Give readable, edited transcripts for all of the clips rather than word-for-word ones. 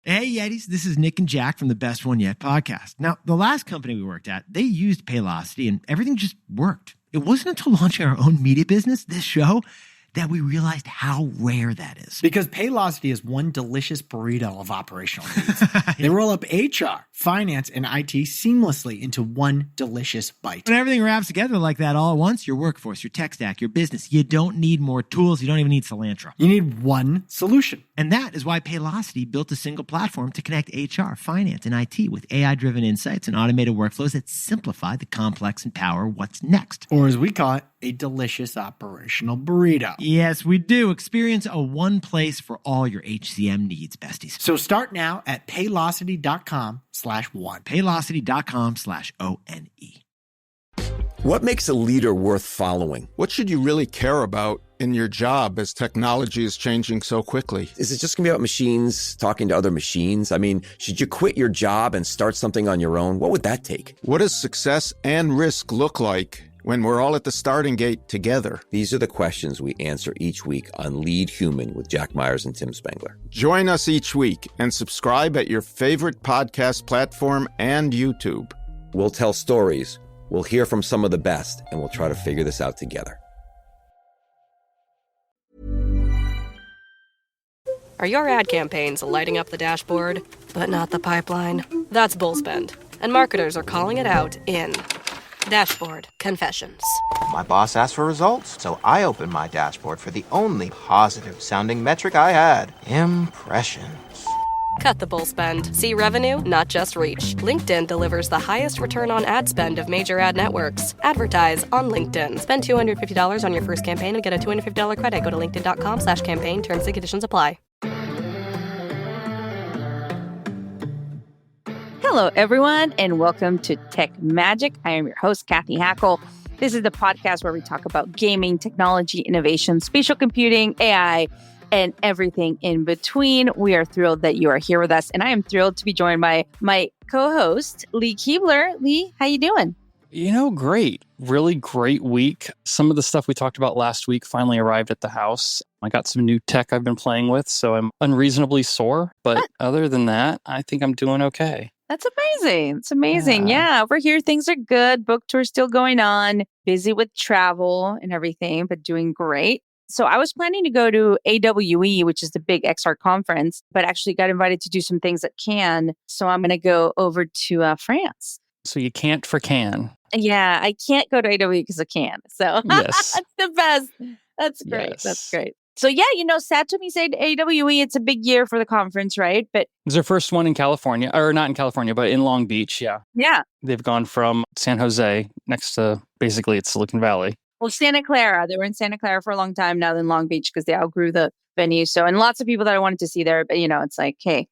Hey, Yetis, this is Nick and Jack from the Best One Yet podcast. Now, the last company we worked at, they used Paylocity and everything just worked. It wasn't until launching our own media business, this show, that we realized how rare that is. Because Paylocity is one delicious burrito of operational needs. They roll up HR, finance, and IT seamlessly into one delicious bite. When everything wraps together like that all at once, your workforce, your tech stack, your business, you don't need more tools. You don't even need cilantro. You need one solution. And that is why Paylocity built a single platform to connect HR, finance, and IT with AI-driven insights and automated workflows that simplify the complex and power what's next. Or as we call it, a delicious operational burrito. Yes, we do. Experience a one place for all your HCM needs, besties. So start now at Paylocity.com/one. Paylocity.com/ONE. What makes a leader worth following? What should you really care about in your job as technology is changing so quickly? Is it just going to be about machines talking to other machines? I mean, should you quit your job and start something on your own? What would that take? What does success and risk look like when we're all at the starting gate together? These are the questions we answer each week on Lead Human with Jack Myers and Tim Spengler. Join us each week and subscribe at your favorite podcast platform and YouTube. We'll tell stories, we'll hear from some of the best, and we'll try to figure this out together. Are your ad campaigns lighting up the dashboard, but not the pipeline? That's bullspend, and marketers are calling it out in Dashboard Confessions. My boss asked for results, so I opened my dashboard for the only positive-sounding metric I had: impressions. Cut the bull spend. See revenue, not just reach. LinkedIn delivers the highest return on ad spend of major ad networks. Advertise on LinkedIn. Spend $250 on your first campaign and get a $250 credit. Go to linkedin.com/campaign. Terms and conditions apply. Hello, everyone, and welcome to Tech Magic. I am your host, Kathy Hackle. This is the podcast where we talk about gaming, technology, innovation, spatial computing, AI, and everything in between. We are thrilled that you are here with us, and I am thrilled to be joined by my co-host, Lee Keebler. Lee, how you doing? You know, great. Really great week. Some of the stuff we talked about last week finally arrived at the house. I got some new tech I've been playing with, so I'm unreasonably sore. But other than that, I think I'm doing okay. That's amazing. It's amazing. Yeah, over here, things are good. Book tour still going on. Busy with travel and everything, but doing great. So I was planning to go to AWE, which is the big XR conference, but actually got invited to do some things at Cannes. So I'm going to go over to France. So you can't for Cannes. Yeah, I can't go to AWE because of Cannes. So Yes. that's the best. That's great. Yes. That's great. So yeah, sad to me say AWE, it's a big year for the conference, right? But It's their first one in California, or not in California, but in Long Beach. Yeah. yeah. They've gone from San Jose next to basically it's Silicon Valley. Well, Santa Clara, they were in Santa Clara for a long time now than Long Beach because they outgrew the venue. So, and lots of people that I wanted to see there, but it's like, hey,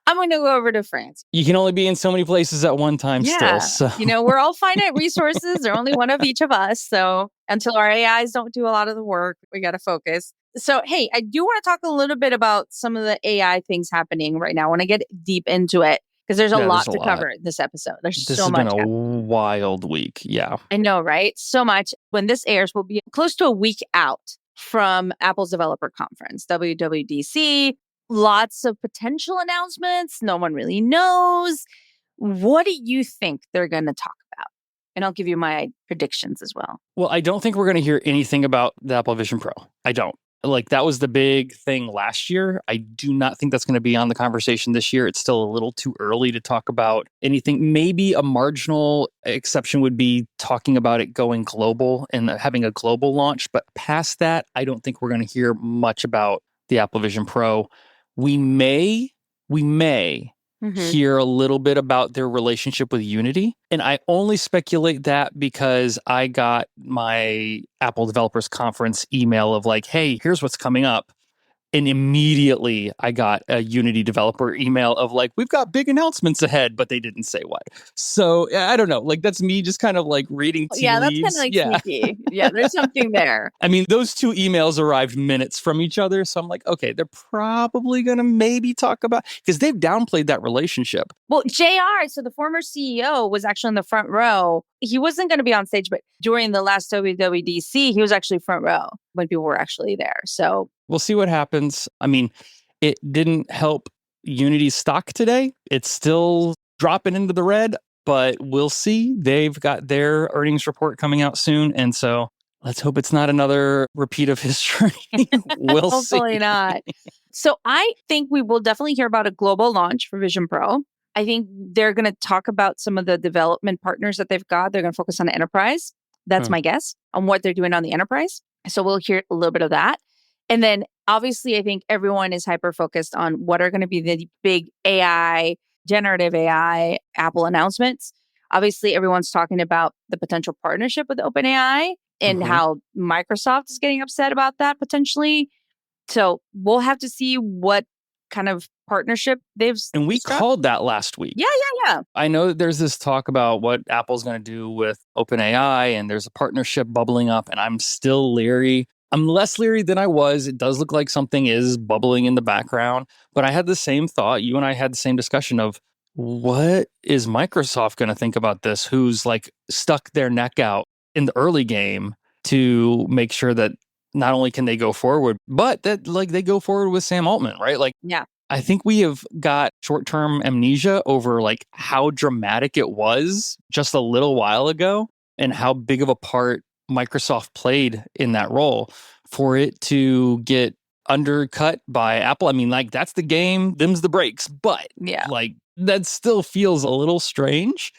I'm going to go over to France. You can only be in so many places at one time Yeah. still. So. We're all finite resources. They're only one of each of us. So until our AIs don't do a lot of the work, we got to focus. So, hey, I do want to talk a little bit about some of the AI things happening right now. I want to get deep into it because there's a lot to cover this episode. There's This so has much. been a wild week. Yeah. I know, right? So much. When this airs, we'll be close to a week out from Apple's developer conference, WWDC. Lots of potential announcements. No one really knows. What do you think they're going to talk about? And I'll give you my predictions as well. Well, I don't think we're going to hear anything about the Apple Vision Pro. I don't. Like, that was the big thing last year. I do not think that's going to be on the conversation this year. It's still a little too early to talk about anything. Maybe a marginal exception would be talking about it going global and having a global launch. But past that, I don't think we're going to hear much about the Apple Vision Pro. We may hear a little bit about their relationship with Unity. And I only speculate that because I got my Apple Developers Conference email of like, hey, here's what's coming up. And immediately I got a Unity developer email of like, we've got big announcements ahead, but they didn't say what. So I don't know. Like, that's me just kind of like reading tea Yeah, that's leaves. kind of like sneaky. Yeah, there's something there. I mean, those two emails arrived minutes from each other. So I'm like, okay, they're probably going to maybe talk about, because they've downplayed that relationship. Well, JR, so the former CEO was actually in the front row. He wasn't going to be on stage, but during the last WWDC, he was actually front row when people were actually there. So we'll see what happens. I mean, it didn't help Unity's stock today. It's still dropping into the red, but we'll see. They've got their earnings report coming out soon. And so let's hope it's not another repeat of history. We'll see. Hopefully not. So I think we will definitely hear about a global launch for Vision Pro. I think they're going to talk about some of the development partners that they've got. They're going to focus on the enterprise. That's my guess on what they're doing on the enterprise. So we'll hear a little bit of that. And then obviously, I think everyone is hyper-focused on what are going to be the big AI, generative AI, Apple announcements. Obviously, everyone's talking about the potential partnership with OpenAI and how Microsoft is getting upset about that potentially. So we'll have to see what kind of partnership they've And we struck. called that last week. Yeah. I know that there's this talk about what Apple's going to do with OpenAI, and there's a partnership bubbling up, and I'm still leery. I'm less leery than I was. It does look like something is bubbling in the background, but I had the same thought. You and I had the same discussion of what is Microsoft going to think about this? Who's like stuck their neck out in the early game to make sure that not only can they go forward, but that like they go forward with Sam Altman, right? Like, Yeah. I think we have got short-term amnesia over like how dramatic it was just a little while ago and how big of a part Microsoft played in that role for it to get undercut by Apple. I mean, like that's the game, them's the breaks, but like that still feels a little strange.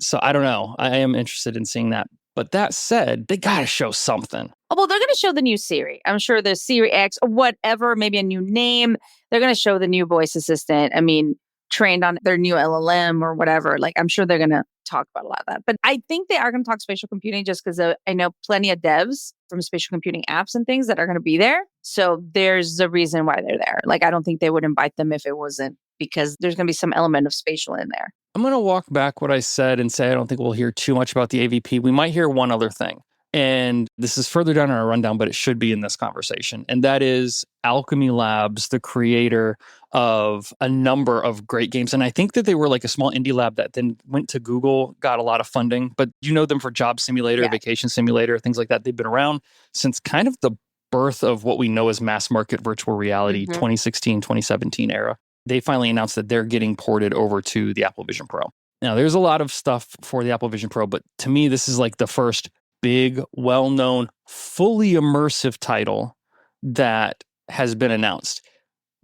So I don't know. I am interested in seeing that. But that said, they got to show something. Oh, well, they're going to show the new Siri. I'm sure the Siri X or whatever, maybe a new name. They're going to show the new voice assistant. I mean, trained on their new LLM or whatever. Like, I'm sure they're going to talk about a lot of that. But I think they are going to talk spatial computing just because I know plenty of devs from spatial computing apps and things that are going to be there. So there's a reason why they're there. Like, I don't think they would invite them if it wasn't because there's going to be some element of spatial in there. I'm going to walk back what I said and say I don't think we'll hear too much about the AVP. We might hear one other thing. And this is further down in our rundown, but it should be in this conversation. And that is Alchemy Labs, the creator of a number of great games. And I think that they were like a small indie lab that then went to Google, got a lot of funding. But you know them for Job Simulator, Vacation Simulator, things like that. They've been around since kind of the birth of what we know as mass market virtual reality, 2016, 2017 era. They finally announced that they're getting ported over to the Apple Vision Pro. Now, there's a lot of stuff for the Apple Vision Pro, but to me, this is like the first big, well-known, fully immersive title that has been announced.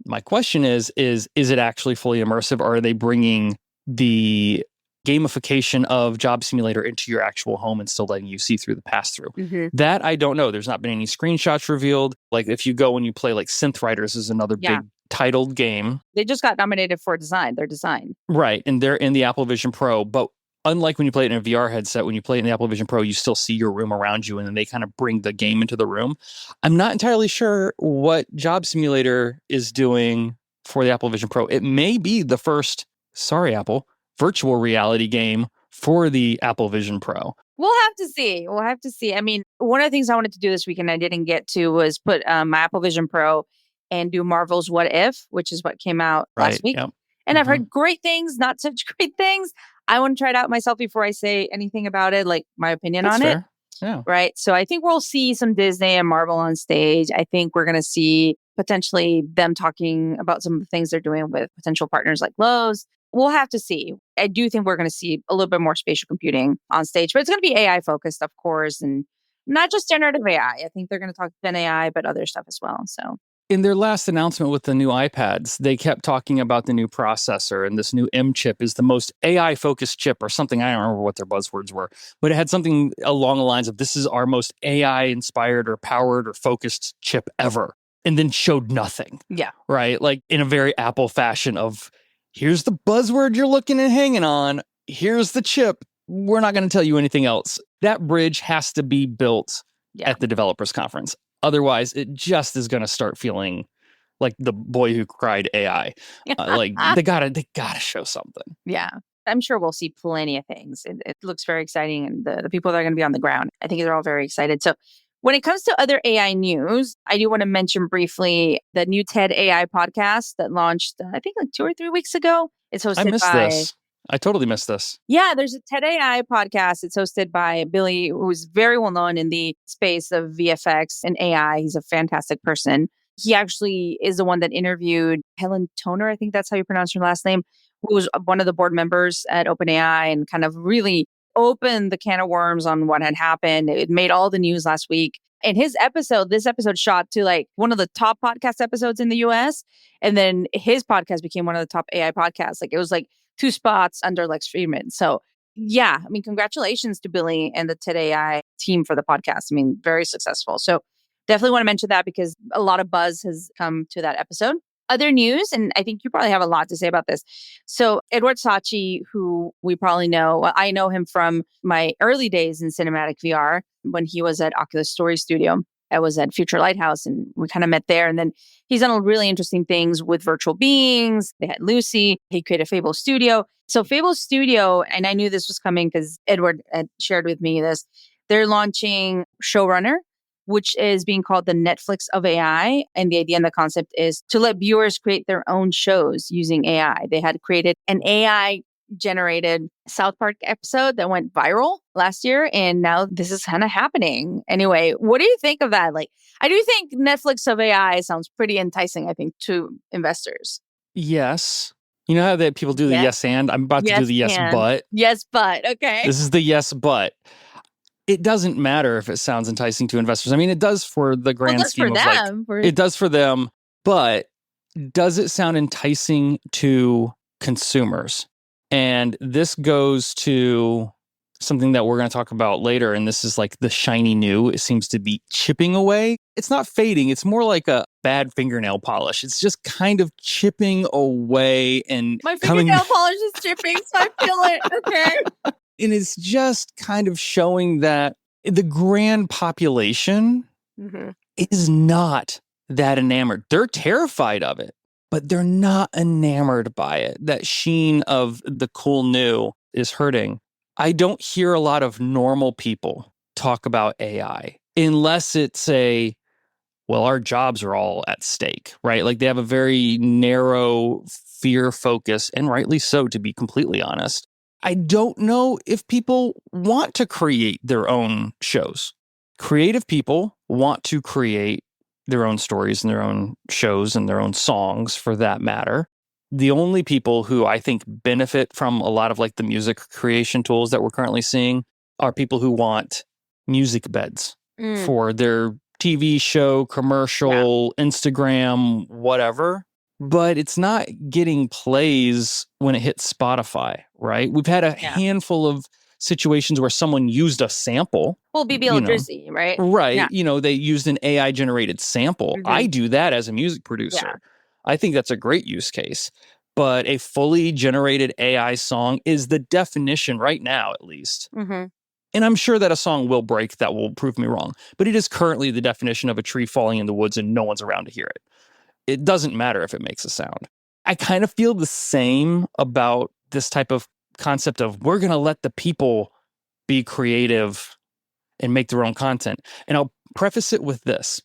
My question is it actually fully immersive, or are they bringing the gamification of Job Simulator into your actual home and still letting you see through the pass-through? That I don't know. There's not been any screenshots revealed. Like if you go and you play like Synth Riders is another big titled game. They just got nominated for their design. Right. And they're in the Apple Vision Pro. But unlike when you play it in a VR headset, when you play it in the Apple Vision Pro, you still see your room around you and then they kind of bring the game into the room. I'm not entirely sure what Job Simulator is doing for the Apple Vision Pro. It may be the first, sorry, Apple, virtual reality game for the Apple Vision Pro. We'll have to see. I mean, one of the things I wanted to do this weekend I didn't get to was put my Apple Vision Pro and do Marvel's What If, which is what came out last week. And I've heard great things, not such great things. I want to try it out myself before I say anything about it, like my opinion on it. Yeah. Right. So I think we'll see some Disney and Marvel on stage. I think we're going to see potentially them talking about some of the things they're doing with potential partners like Lowe's. We'll have to see. I do think we're going to see a little bit more spatial computing on stage, but it's going to be AI focused, of course, and not just generative AI. I think they're going to talk Gen AI, but other stuff as well. So. In their last announcement with the new iPads, they kept talking about the new processor, and this new M chip is the most AI-focused chip or something. I don't remember what their buzzwords were, but it had something along the lines of this is our most AI-inspired or powered or focused chip ever, and then showed nothing. Yeah. Right? Like in a very Apple fashion of here's the buzzword you're looking and hanging on. Here's the chip. We're not going to tell you anything else. That bridge has to be built at the developers conference. Otherwise, it just is going to start feeling like the boy who cried AI. Like they gotta show something. Yeah, I'm sure we'll see plenty of things. It looks very exciting, and the people that are going to be on the ground, I think they're all very excited. So when it comes to other AI news, I do want to mention briefly the new TED AI podcast that launched, I think like 2 or 3 weeks ago. It's hosted I missed this. I totally missed this. Yeah, there's a TED AI podcast. It's hosted by Billy, who's very well known in the space of VFX and AI. He's a fantastic person. He actually is the one that interviewed Helen Toner, I think that's how you pronounce her last name, who was one of the board members at OpenAI and kind of really opened the can of worms on what had happened. It made all the news last week. And this episode shot to like one of the top podcast episodes in the US. And then his podcast became one of the top AI podcasts. Like it was like 2 spots under Lex Friedman. So yeah, I mean, congratulations to Billy and the TED AI team for the podcast. I mean, very successful. So definitely want to mention that because a lot of buzz has come to that episode. Other news, and I think you probably have a lot to say about this. So Edward Sachi, who we probably know, well, I know him from my early days in cinematic VR when he was at Oculus Story Studio. I was at Future Lighthouse and we kind of met there. And then he's done really interesting things with virtual beings. They had Lucy. He created Fable Studio. So Fable Studio, and I knew this was coming because Edward had shared with me this, they're launching Showrunner, which is being called the Netflix of AI. And the idea and the concept is to let viewers create their own shows using AI. They had created an AI generated South Park episode that went viral last year. And now this is kind of happening. Anyway, what do you think of that? Like, I do think Netflix of AI sounds pretty enticing, I think, to investors. Yes. You know how that people do the yes and? I'm about to do the yes but. Yes, but. Okay. This is the yes but. It doesn't matter if it sounds enticing to investors. I mean, it does for the grand scheme of them, it does for them, but does it sound enticing to consumers? And this goes to something that we're going to talk about later. And this is like the shiny new. It seems to be chipping away. It's not fading. It's more like a bad fingernail polish. It's just kind of chipping away and my fingernail polish is chipping, so I feel it. Okay. And it's just kind of showing that the grand population is not that enamored. They're terrified of it, but they're not enamored by it. That sheen of the cool new is hurting. I don't hear a lot of normal people talk about AI unless it's well, our jobs are all at stake, right? Like they have a very narrow fear focus, and rightly so, to be completely honest. I don't know if people want to create their own shows. Creative people want to create their own stories and their own shows and their own songs for that matter. The only people who I think benefit from a lot of like the music creation tools that we're currently seeing are people who want music beds for their TV show, commercial, Instagram, whatever. But it's not getting plays when it hits Spotify, right? We've had a handful of situations where someone used a sample. Well, BBL Drizzy, right? Right. Yeah. You know, they used an AI-generated sample. I do that as a music producer. Yeah. I think that's a great use case. But a fully generated AI song is the definition right now, at least. And I'm sure that a song will break that will prove me wrong. But it is currently the definition of a tree falling in the woods and no one's around to hear it. It doesn't matter if it makes a sound. I kind of feel the same about this type of concept of we're going to let the people be creative and make their own content. And I'll preface it with this.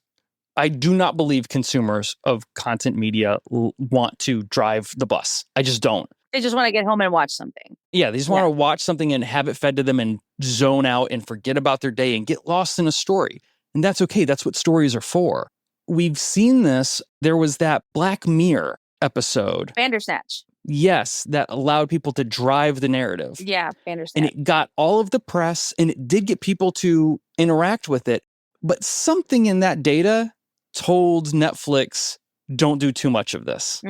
I do not believe consumers of content media want to drive the bus. I just don't. They just want to get home and watch something. Yeah, they just want to watch something and have it fed to them and zone out and forget about their day and get lost in a story. And that's okay. That's what stories are for. We've seen this. There was that Black Mirror episode. Bandersnatch. Yes, that allowed people to drive the narrative. Yeah, Bandersnatch. And it got all of the press and it did get people to interact with it. But something in that data told Netflix, don't do too much of this.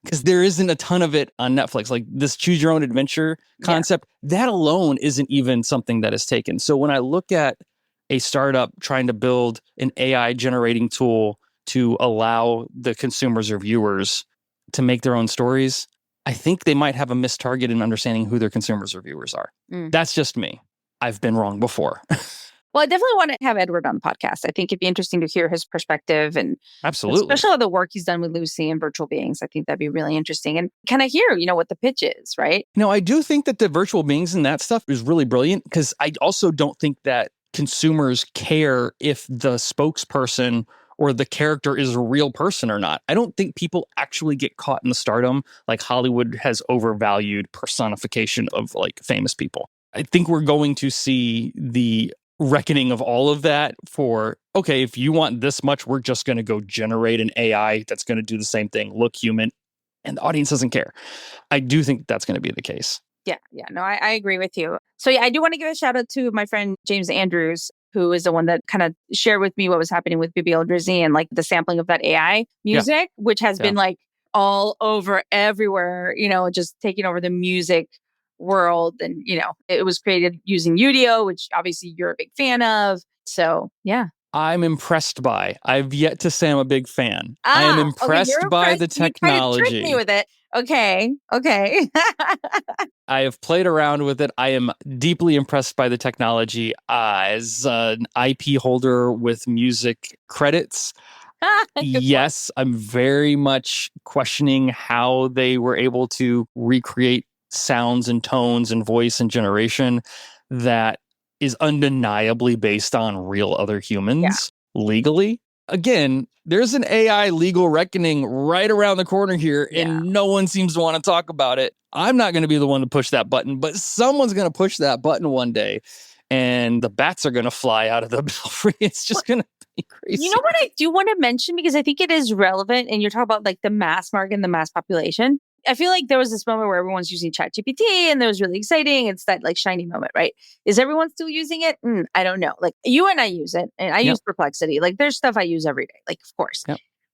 Because there isn't a ton of it on Netflix. Like this choose your own adventure concept, that alone isn't even something that is taken. So when I look at a startup trying to build an AI generating tool to allow the consumers or viewers to make their own stories, I think they might have a missed target in understanding who their consumers or viewers are. That's just me. I've been wrong before. Well, I definitely want to have Edward on the podcast. I think it'd be interesting to hear his perspective and especially all the work he's done with Lucy and virtual beings. I think that'd be really interesting and kind of hear, what the pitch is, right? No, I do think that the virtual beings and that stuff is really brilliant because I also don't think that consumers care if the spokesperson or the character is a real person or not. I don't think people actually get caught in the stardom like Hollywood has overvalued personification of like famous people. I think we're going to see the reckoning of all of that for, okay, if you want this much, we're just going to go generate an AI that's going to do the same thing, look human, and the audience doesn't care. I do think that's going to be the case. Yeah. No, I agree with you. So yeah, I do want to give a shout out to my friend James Andrews, who is the one that kind of shared with me what was happening with Bibi Drizzy and like the sampling of that AI music, which has been like all over everywhere, just taking over the music world. And, it was created using Udio, which obviously you're a big fan of. So yeah. I'm impressed by. I've yet to say I'm a big fan. I am impressed by the technology. You tried to trick me with it. Okay. I have played around with it. I am deeply impressed by the technology. As an IP holder with music credits, yes, I'm very much questioning how they were able to recreate sounds and tones and voice and generation that is undeniably based on real other humans legally. Again, there's an AI legal reckoning right around the corner here, and no one seems to want to talk about it. I'm not going to be the one to push that button, but someone's going to push that button one day, and the bats are going to fly out of the belfry. It's just going to be crazy. You know what I do want to mention, because I think it is relevant, and you're talking about like the mass market and the mass population. I feel like there was this moment where everyone's using ChatGPT and it was really exciting. It's that like shiny moment, right? Is everyone still using it? I don't know. Like you and I use it, and I use Perplexity. Like there's stuff I use every day, like of course,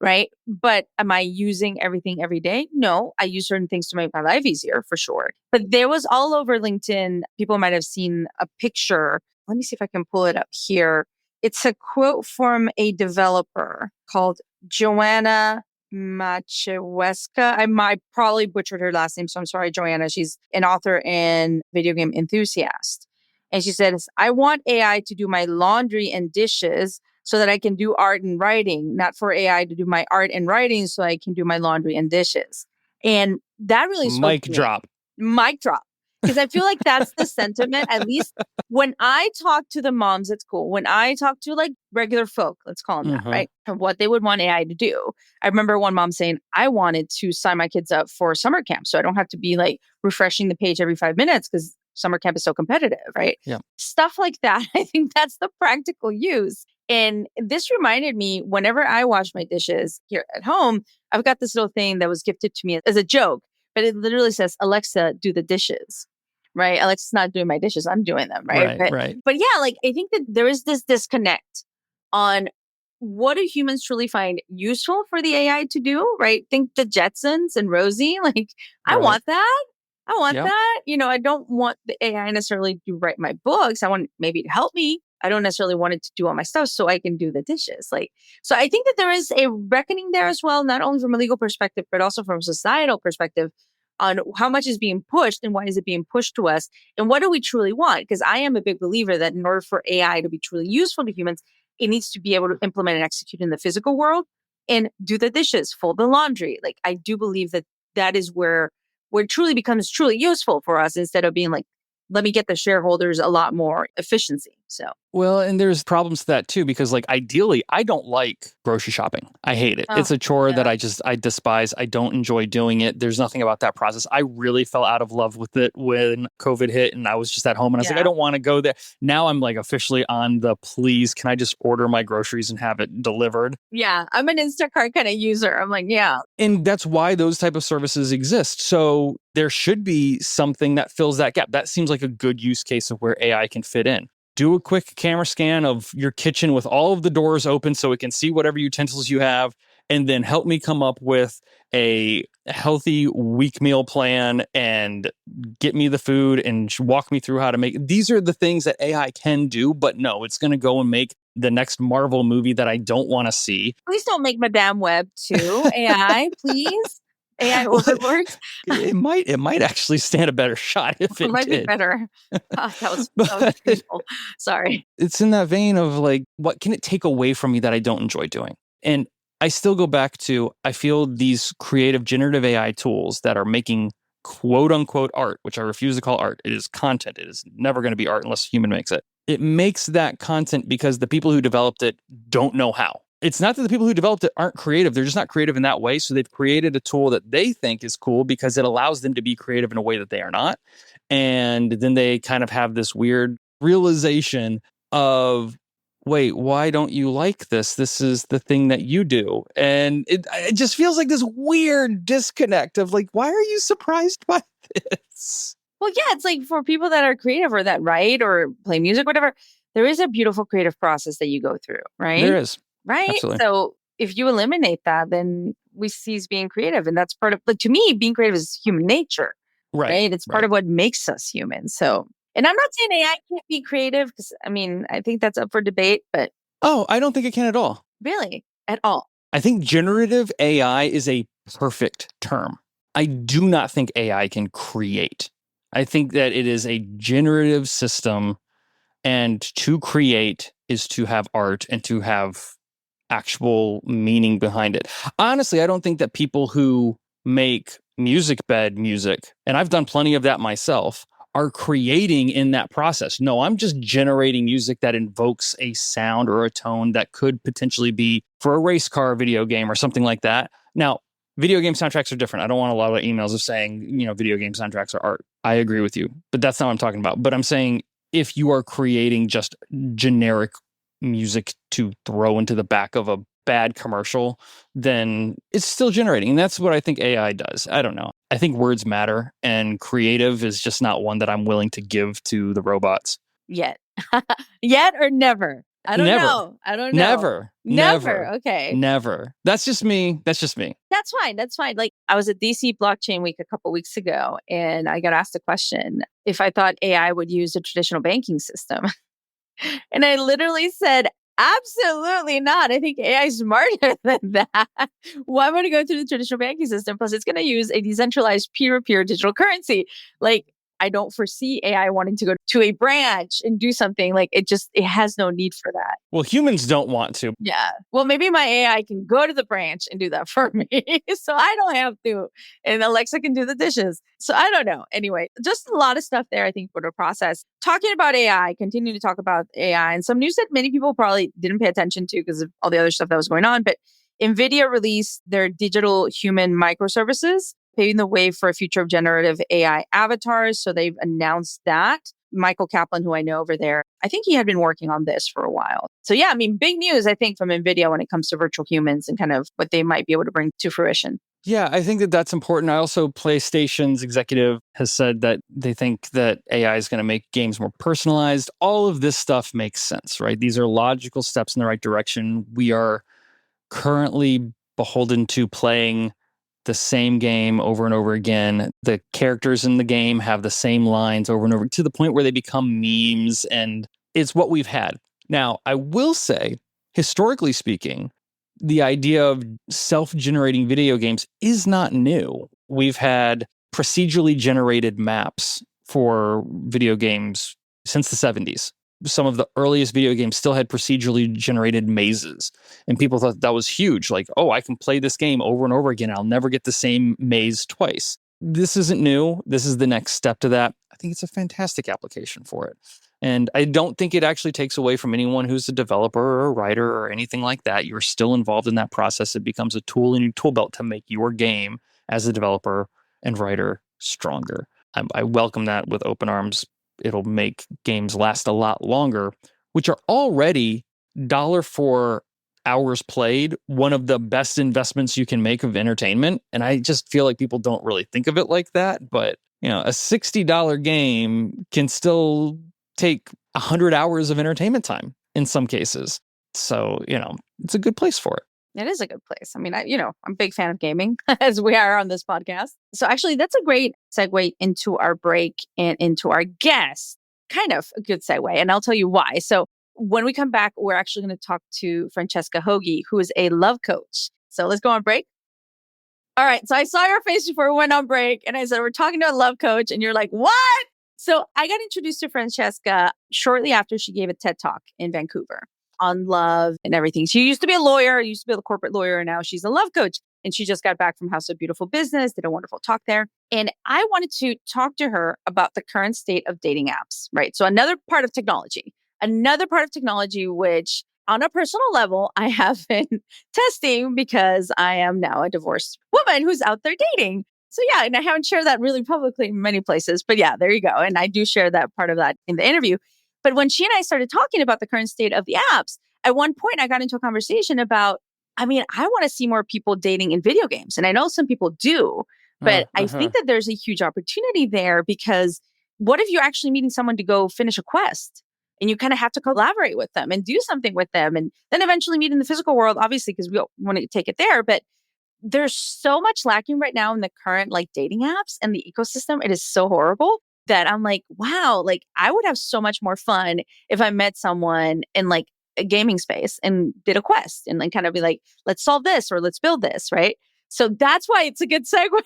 right? But am I using everything every day? No, I use certain things to make my life easier for sure. But there was all over LinkedIn. People might have seen a picture. Let me see if I can pull it up here. It's a quote from a developer called Joanna Maciejewska. I might probably butchered her last name, so I'm sorry, Joanna. She's an author and video game enthusiast. And she says, I want AI to do my laundry and dishes so that I can do art and writing, not for AI to do my art and writing so I can do my laundry and dishes. And that really spoke Mic to me. drop. Mic drop. Because I feel like that's the sentiment, at least when I talk to the moms at school, when I talk to like regular folk, let's call them that, right? And what they would want AI to do. I remember one mom saying, I wanted to sign my kids up for summer camp so I don't have to be like refreshing the page every 5 minutes because summer camp is so competitive, right? Yeah. Stuff like that. I think that's the practical use. And this reminded me, whenever I wash my dishes here at home, I've got this little thing that was gifted to me as a joke, but it literally says, Alexa, do the dishes. Right? Alexa's not doing my dishes. I'm doing them. Right. But yeah, like I think that there is this disconnect on what do humans truly find useful for the AI to do, right? Think the Jetsons and Rosie. Like, I want that. I want that. I don't want the AI necessarily to write my books. I want maybe to help me. I don't necessarily want it to do all my stuff so I can do the dishes. So I think that there is a reckoning there as well, not only from a legal perspective, but also from a societal perspective, on how much is being pushed and why is it being pushed to us and what do we truly want? Because I am a big believer that in order for AI to be truly useful to humans, it needs to be able to implement and execute in the physical world and do the dishes, fold the laundry. Like I do believe that is where it truly becomes truly useful for us instead of being like, let me get the shareholders a lot more efficiency. So, well, and there's problems to that too, because like ideally, I don't like grocery shopping. I hate it. It's a chore that I despise. I don't enjoy doing it. There's nothing about that process. I really fell out of love with it when COVID hit and I was just at home and I was like, I don't want to go there. Now I'm like officially on the please, can I just order my groceries and have it delivered? Yeah, I'm an Instacart kind of user. I'm like, yeah. And that's why those type of services exist. So there should be something that fills that gap. That seems like a good use case of where AI can fit in. Do a quick camera scan of your kitchen with all of the doors open so it can see whatever utensils you have, and then help me come up with a healthy week meal plan and get me the food and walk me through how to make. These are the things that AI can do, but no, it's going to go and make the next Marvel movie that I don't want to see. Please don't make Madame Web 2 AI, please. AI overlords. It might actually stand a better shot if it might did. Be better. That was painful. Sorry. It's in that vein of like, what can it take away from me that I don't enjoy doing? And I still go back to, I feel these creative generative AI tools that are making quote unquote art, which I refuse to call art. It is content. It is never going to be art unless a human makes it. It makes that content because the people who developed it don't know how. It's not that the people who developed it aren't creative. They're just not creative in that way. So they've created a tool that they think is cool because it allows them to be creative in a way that they are not. And then they kind of have this weird realization of, wait, why don't you like this? This is the thing that you do. And it just feels like this weird disconnect of like, why are you surprised by this? Well, yeah, it's like for people that are creative or that write or play music, whatever, there is a beautiful creative process that you go through, right? There is. Right? Absolutely. So if you eliminate that, then we cease being creative. And that's part of, like, to me, being creative is human nature, right? It's part of what makes us human. So, and I'm not saying AI can't be creative because, I mean, I think that's up for debate, but. Oh, I don't think it can at all. Really? At all? I think generative AI is a perfect term. I do not think AI can create. I think that it is a generative system, and to create is to have art and to have actual meaning behind it. Honestly, I don't think that people who make music bed music, and I've done plenty of that myself, are creating in that process. No, I'm just generating music that invokes a sound or a tone that could potentially be for a race car video game or something like that. Now, video game soundtracks are different. I don't want a lot of emails of saying, video game soundtracks are art. I agree with you, but that's not what I'm talking about. But I'm saying if you are creating just generic music to throw into the back of a bad commercial, then it's still generating. And that's what I think AI does. I don't know. I think words matter, and creative is just not one that I'm willing to give to the robots. Yet. Yet or never? I don't know. I don't know. Never. Okay. Never. That's just me. That's fine. Like, I was at DC Blockchain Week a couple weeks ago, and I got asked a question if I thought AI would use a traditional banking system. And I literally said, absolutely not. I think AI is smarter than that. Why would it go through the traditional banking system? Plus, it's going to use a decentralized peer-to-peer digital currency. Like, I don't foresee AI wanting to go to a branch and do something. Like, it has no need for that. Well, humans don't want to. Yeah. Well, maybe my AI can go to the branch and do that for me. So I don't have to. And Alexa can do the dishes. So I don't know. Anyway, just a lot of stuff there, I think, for the process. Talking about AI, continue to talk about AI, and some news that many people probably didn't pay attention to because of all the other stuff that was going on. But NVIDIA released their digital human microservices, paving the way for a future of generative AI avatars. So they've announced that. Michael Kaplan, who I know over there, I think he had been working on this for a while. So yeah, I mean, big news, I think, from NVIDIA when it comes to virtual humans and kind of what they might be able to bring to fruition. Yeah, I think that that's important. I also, PlayStation's executive has said that they think that AI is going to make games more personalized. All of this stuff makes sense, right? These are logical steps in the right direction. We are currently beholden to playing the same game over and over again. The characters in the game have the same lines over and over to the point where they become memes, and it's what we've had. Now, I will say, historically speaking, the idea of self-generating video games is not new. We've had procedurally generated maps for video games since the 70s. Some of the earliest video games still had procedurally generated mazes, and people thought that was huge. Like, oh, I can play this game over and over again. I'll never get the same maze twice. This isn't new. This is the next step to that. I think it's a fantastic application for it. And I don't think it actually takes away from anyone who's a developer or a writer or anything like that. You're still involved in that process. It becomes a tool in your tool belt to make your game as a developer and writer stronger. I welcome that with open arms. It'll make games last a lot longer, which are already dollar for hours played, one of the best investments you can make of entertainment. And I just feel like people don't really think of it like that. But, a $60 game can still take 100 hours of entertainment time in some cases. So, it's a good place for it. It is a good place. I mean, I'm a big fan of gaming, as we are on this podcast. So actually, that's a great segue into our break and into our guest. Kind of a good segue. And I'll tell you why. So when we come back, we're actually going to talk to Francesca Hogi, who is a love coach. So let's go on break. All right. So I saw your face before we went on break, and I said, we're talking to a love coach. And you're like, what? So I got introduced to Francesca shortly after she gave a TED Talk in Vancouver on love and everything. She used to be a lawyer, used to be a corporate lawyer, and now she's a love coach. And she just got back from House of Beautiful Business, did a wonderful talk there. And I wanted to talk to her about the current state of dating apps, right? So another part of technology which on a personal level, I have been testing because I am now a divorced woman who's out there dating. So yeah, and I haven't shared that really publicly in many places, but yeah, there you go. And I do share that part of that in the interview. But when she and I started talking about the current state of the apps, at one point I got into a conversation about, I want to see more people dating in video games. And I know some people do, but I think that there's a huge opportunity there, because what if you're actually meeting someone to go finish a quest and you kind of have to collaborate with them and do something with them and then eventually meet in the physical world, obviously, because we want to take it there. But there's so much lacking right now in the current like dating apps and the ecosystem. It is so horrible that I'm like, wow, like I would have so much more fun if I met someone in like a gaming space and did a quest and like kind of be like, let's solve this or let's build this, right? So that's why it's a good segue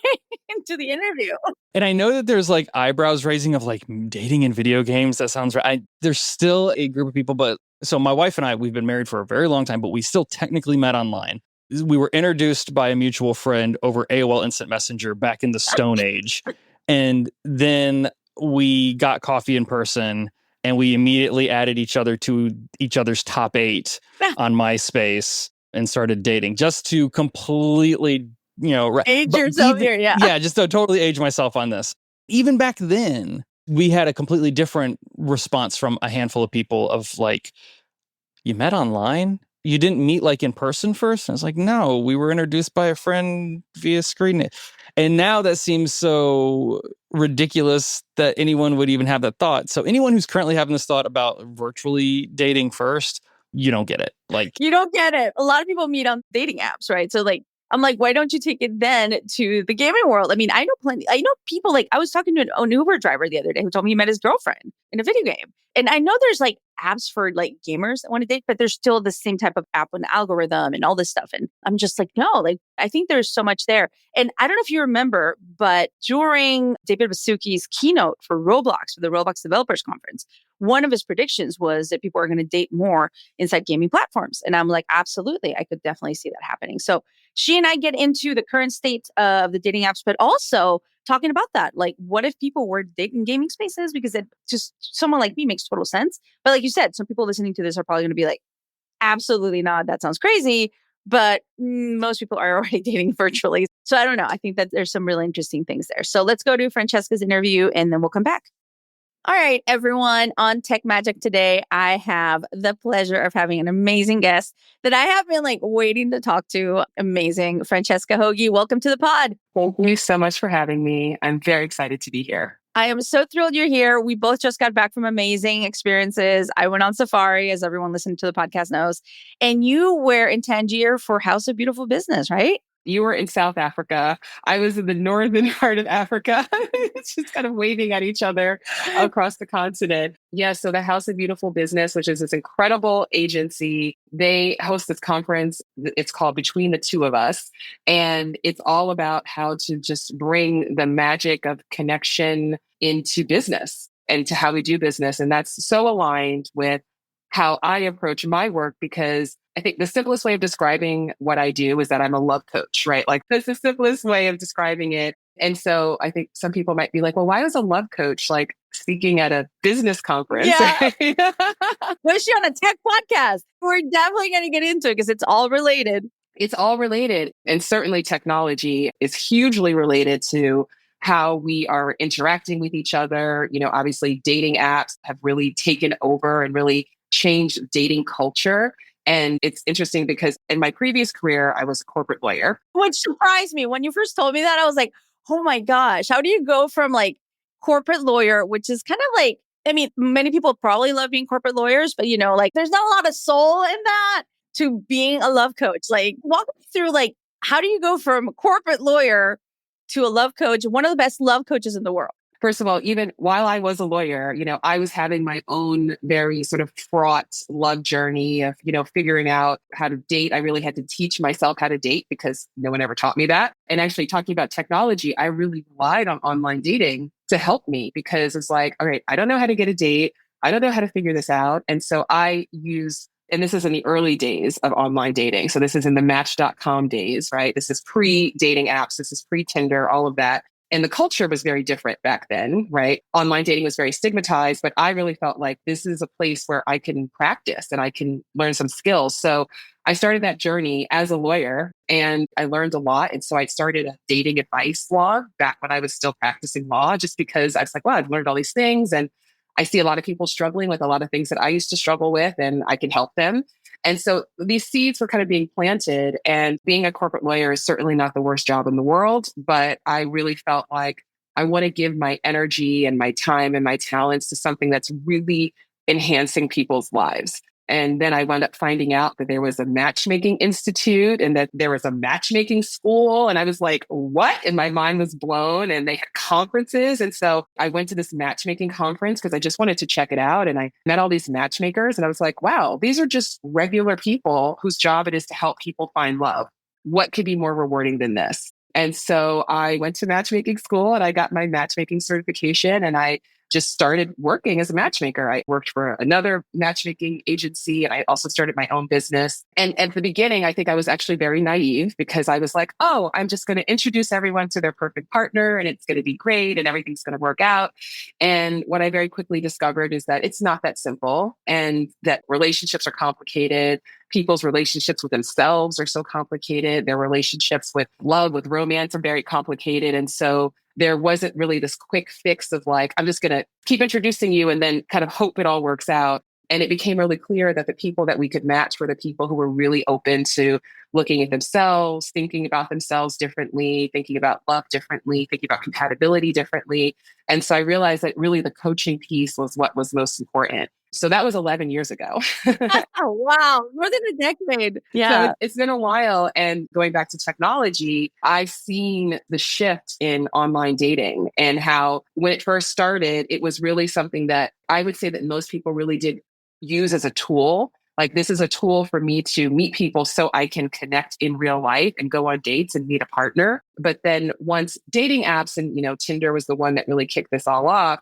into the interview. And I know that there's like eyebrows raising of like dating in video games. That sounds right. There's still a group of people, but so my wife and I, we've been married for a very long time, but we still technically met online. We were introduced by a mutual friend over AOL Instant Messenger back in the Stone Age. And then we got coffee in person and we immediately added each other to each other's top 8 on MySpace and started dating just to completely, age yourself here. Yeah. Yeah. Just to totally age myself on this. Even back then, we had a completely different response from a handful of people of like, you met online? You didn't meet like in person first? And I was like, no, we were introduced by a friend via Screenless. And now that seems so ridiculous that anyone would even have that thought. So anyone who's currently having this thought about virtually dating first, you don't get it. Like, you don't get it. A lot of people meet on dating apps, right? So like, I'm like, why don't you take it then to the gaming world? I mean, I know people, like I was talking to an Uber driver the other day who told me he met his girlfriend in a video game. And I know there's like apps for like gamers that want to date, but there's still the same type of app and algorithm and all this stuff. And I'm just like, no, like I think there's so much there. And I don't know if you remember, but during David Baszucki's keynote for Roblox, for the Roblox Developers Conference, one of his predictions was that people are going to date more inside gaming platforms. And I'm like, absolutely, I could definitely see that happening. So she and I get into the current state of the dating apps, but also talking about that. Like, what if people were dating gaming spaces? Because it just, someone like me makes total sense. But like you said, some people listening to this are probably going to be like, absolutely not. That sounds crazy. But most people are already dating virtually. So I don't know. I think that there's some really interesting things there. So let's go to Francesca's interview and then we'll come back. All right, everyone. On Tech Magic today, I have the pleasure of having an amazing guest that I have been like waiting to talk to. Amazing. Francesca Hogi, welcome to the pod. Thank you so much for having me. I'm very excited to be here. I am so thrilled you're here. We both just got back from amazing experiences. I went on safari, as everyone listening to the podcast knows, and you were in Tangier for House of Beautiful Business, right? You were in South Africa. I was in the northern part of Africa. It's just kind of waving at each other across the continent. Yeah, so the House of Beautiful Business, which is this incredible agency, they host this conference. It's called Between the Two of Us. And it's all about how to just bring the magic of connection into business and to how we do business. And that's so aligned with how I approach my work, because I think the simplest way of describing what I do is that I'm a love coach, right? Like that's the simplest way of describing it. And so I think some people might be like, well, why was a love coach like speaking at a business conference? Yeah. Was she on a tech podcast? We're definitely going to get into it because it's all related. It's all related. And certainly technology is hugely related to how we are interacting with each other. You know, obviously dating apps have really taken over and really changed dating culture. And it's interesting because in my previous career, I was a corporate lawyer. Which surprised me. When you first told me that, I was like, oh my gosh, how do you go from like corporate lawyer, which is kind of like, I mean, many people probably love being corporate lawyers, but you know, like there's not a lot of soul in that, to being a love coach. Like walk me through, like, how do you go from a corporate lawyer to a love coach, one of the best love coaches in the world? First of all, even while I was a lawyer, you know, I was having my own very sort of fraught love journey of, you know, figuring out how to date. I really had to teach myself how to date because no one ever taught me that. And actually talking about technology, I really relied on online dating to help me, because it's like, all right, I don't know how to get a date. I don't know how to figure this out. And so I use, and this is in the early days of online dating. So this is in the Match.com days, right? This is pre-dating apps. This is pre-Tinder, all of that. And the culture was very different back then, right? Online dating was very stigmatized, but I really felt like this is a place where I can practice and I can learn some skills. So I started that journey as a lawyer and I learned a lot. And so I started a dating advice blog back when I was still practicing law, just because I was like, well, I've learned all these things. And I see a lot of people struggling with a lot of things that I used to struggle with, and I can help them. And so these seeds were kind of being planted, and being a corporate lawyer is certainly not the worst job in the world, but I really felt like I want to give my energy and my time and my talents to something that's really enhancing people's lives. And then I wound up finding out that there was a matchmaking institute and that there was a matchmaking school. And I was like, what? And my mind was blown, and they had conferences. And so I went to this matchmaking conference because I just wanted to check it out. And I met all these matchmakers, and I was like, wow, these are just regular people whose job it is to help people find love. What could be more rewarding than this? And so I went to matchmaking school and I got my matchmaking certification, and I just started working as a matchmaker. I worked for another matchmaking agency, and I also started my own business. And at the beginning, I think I was actually very naive because I was like, oh, I'm just going to introduce everyone to their perfect partner and it's going to be great and everything's going to work out. And what I very quickly discovered is that it's not that simple, and that relationships are complicated. People's relationships with themselves are so complicated. Their relationships with love, with romance are very complicated. And so there wasn't really this quick fix of like, I'm just going to keep introducing you and then kind of hope it all works out. And it became really clear that the people that we could match were the people who were really open to looking at themselves, thinking about themselves differently, thinking about love differently, thinking about compatibility differently. And so I realized that really the coaching piece was what was most important. So that was 11 years ago. Oh, wow. More than a decade. Yeah. So it's been a while. And going back to technology, I've seen the shift in online dating, and how when it first started, it was really something that I would say that most people really did use as a tool. Like, this is a tool for me to meet people so I can connect in real life and go on dates and meet a partner. But then once dating apps and, Tinder was the one that really kicked this all off,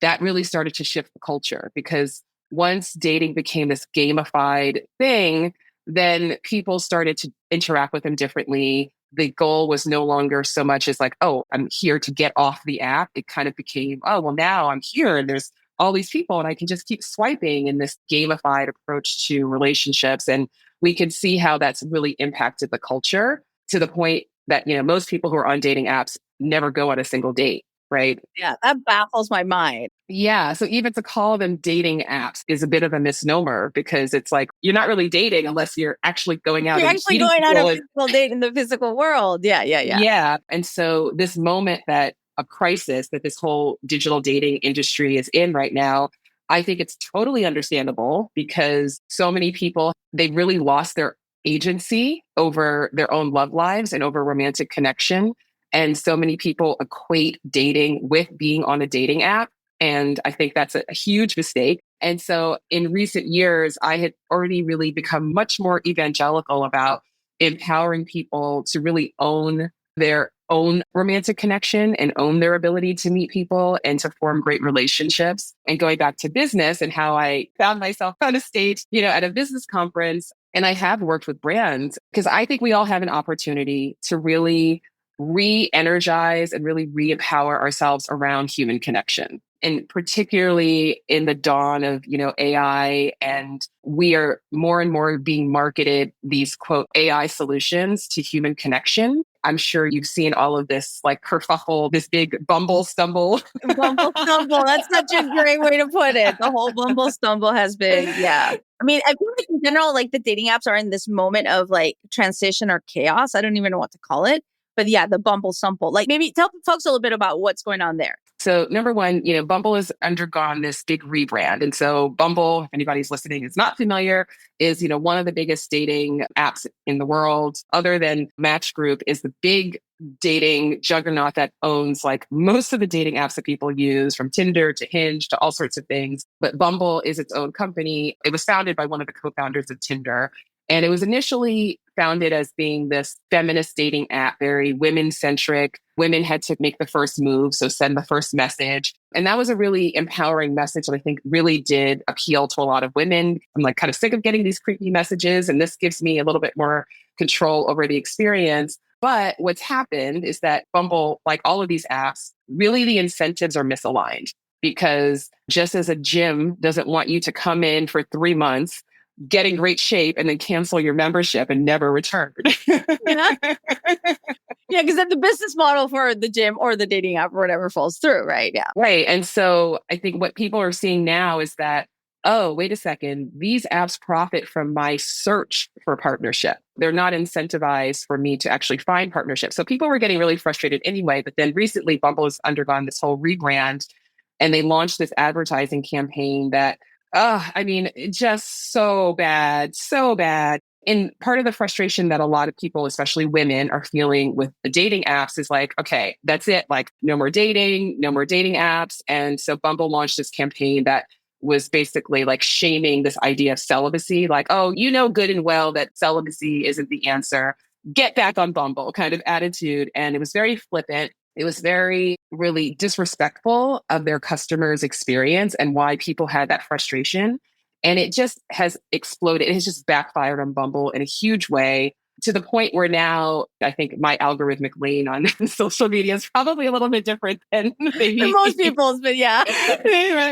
that really started to shift the culture, because once dating became this gamified thing, then people started to interact with them differently. The goal was no longer so much as like, oh, I'm here to get off the app. It kind of became, oh, well, now I'm here and there's all these people and I can just keep swiping, in this gamified approach to relationships. And we can see how that's really impacted the culture, to the point that, most people who are on dating apps never go on a single date. Right. Yeah, that baffles my mind. Yeah. So even to call them dating apps is a bit of a misnomer, because it's like, you're not really dating unless you're actually going out. You're and actually meeting going on a people physical date in the physical world. Yeah. Yeah. And so this moment of crisis that this whole digital dating industry is in right now, I think it's totally understandable, because so many people, they really lost their agency over their own love lives and over romantic connection. And so many people equate dating with being on a dating app. And I think that's a huge mistake. And so in recent years, I had already really become much more evangelical about empowering people to really own their own romantic connection and own their ability to meet people and to form great relationships. And going back to business and how I found myself on a stage, at a business conference, and I have worked with brands, because I think we all have an opportunity to really re-energize and really re-empower ourselves around human connection. And particularly in the dawn of, AI, and we are more and more being marketed these quote AI solutions to human connection. I'm sure you've seen all of this like kerfuffle, this big bumble stumble. Bumble stumble. That's such a great way to put it. The whole bumble stumble has been, yeah. I mean, I feel like in general, like the dating apps are in this moment of like transition or chaos. I don't even know what to call it. But yeah, the Bumble stumble. Like, maybe tell folks a little bit about what's going on there. So number one, Bumble has undergone this big rebrand. And so Bumble, if anybody's listening is not familiar, is, one of the biggest dating apps in the world. Other than Match Group, is the big dating juggernaut that owns like most of the dating apps that people use, from Tinder to Hinge to all sorts of things. But Bumble is its own company. It was founded by one of the co-founders of Tinder. And it was initially founded as being this feminist dating app, very women-centric. Women had to make the first move, so send the first message. And that was a really empowering message that I think really did appeal to a lot of women. I'm like kind of sick of getting these creepy messages, and this gives me a little bit more control over the experience. But what's happened is that Bumble, like all of these apps, really the incentives are misaligned, because just as a gym doesn't want you to come in for 3 months, get in great shape and then cancel your membership and never return. Yeah. Yeah, because then the business model for the gym or the dating app or whatever falls through, right? Yeah. Right. And so I think what people are seeing now is that, oh, wait a second, these apps profit from my search for partnership. They're not incentivized for me to actually find partnership. So people were getting really frustrated anyway. But then recently, Bumble has undergone this whole rebrand and they launched this advertising campaign that, just so bad, so bad. And part of the frustration that a lot of people, especially women, are feeling with the dating apps is like, okay, that's it. Like, no more dating, no more dating apps. And so Bumble launched this campaign that was basically like shaming this idea of celibacy. Like, oh, you know good and well that celibacy isn't the answer. Get back on Bumble kind of attitude. And it was very flippant. It was very, really disrespectful of their customers' experience and why people had that frustration. And it just has exploded. It has just backfired on Bumble in a huge way, to the point where now I think my algorithmic lane on social media is probably a little bit different than maybe most people's, but yeah.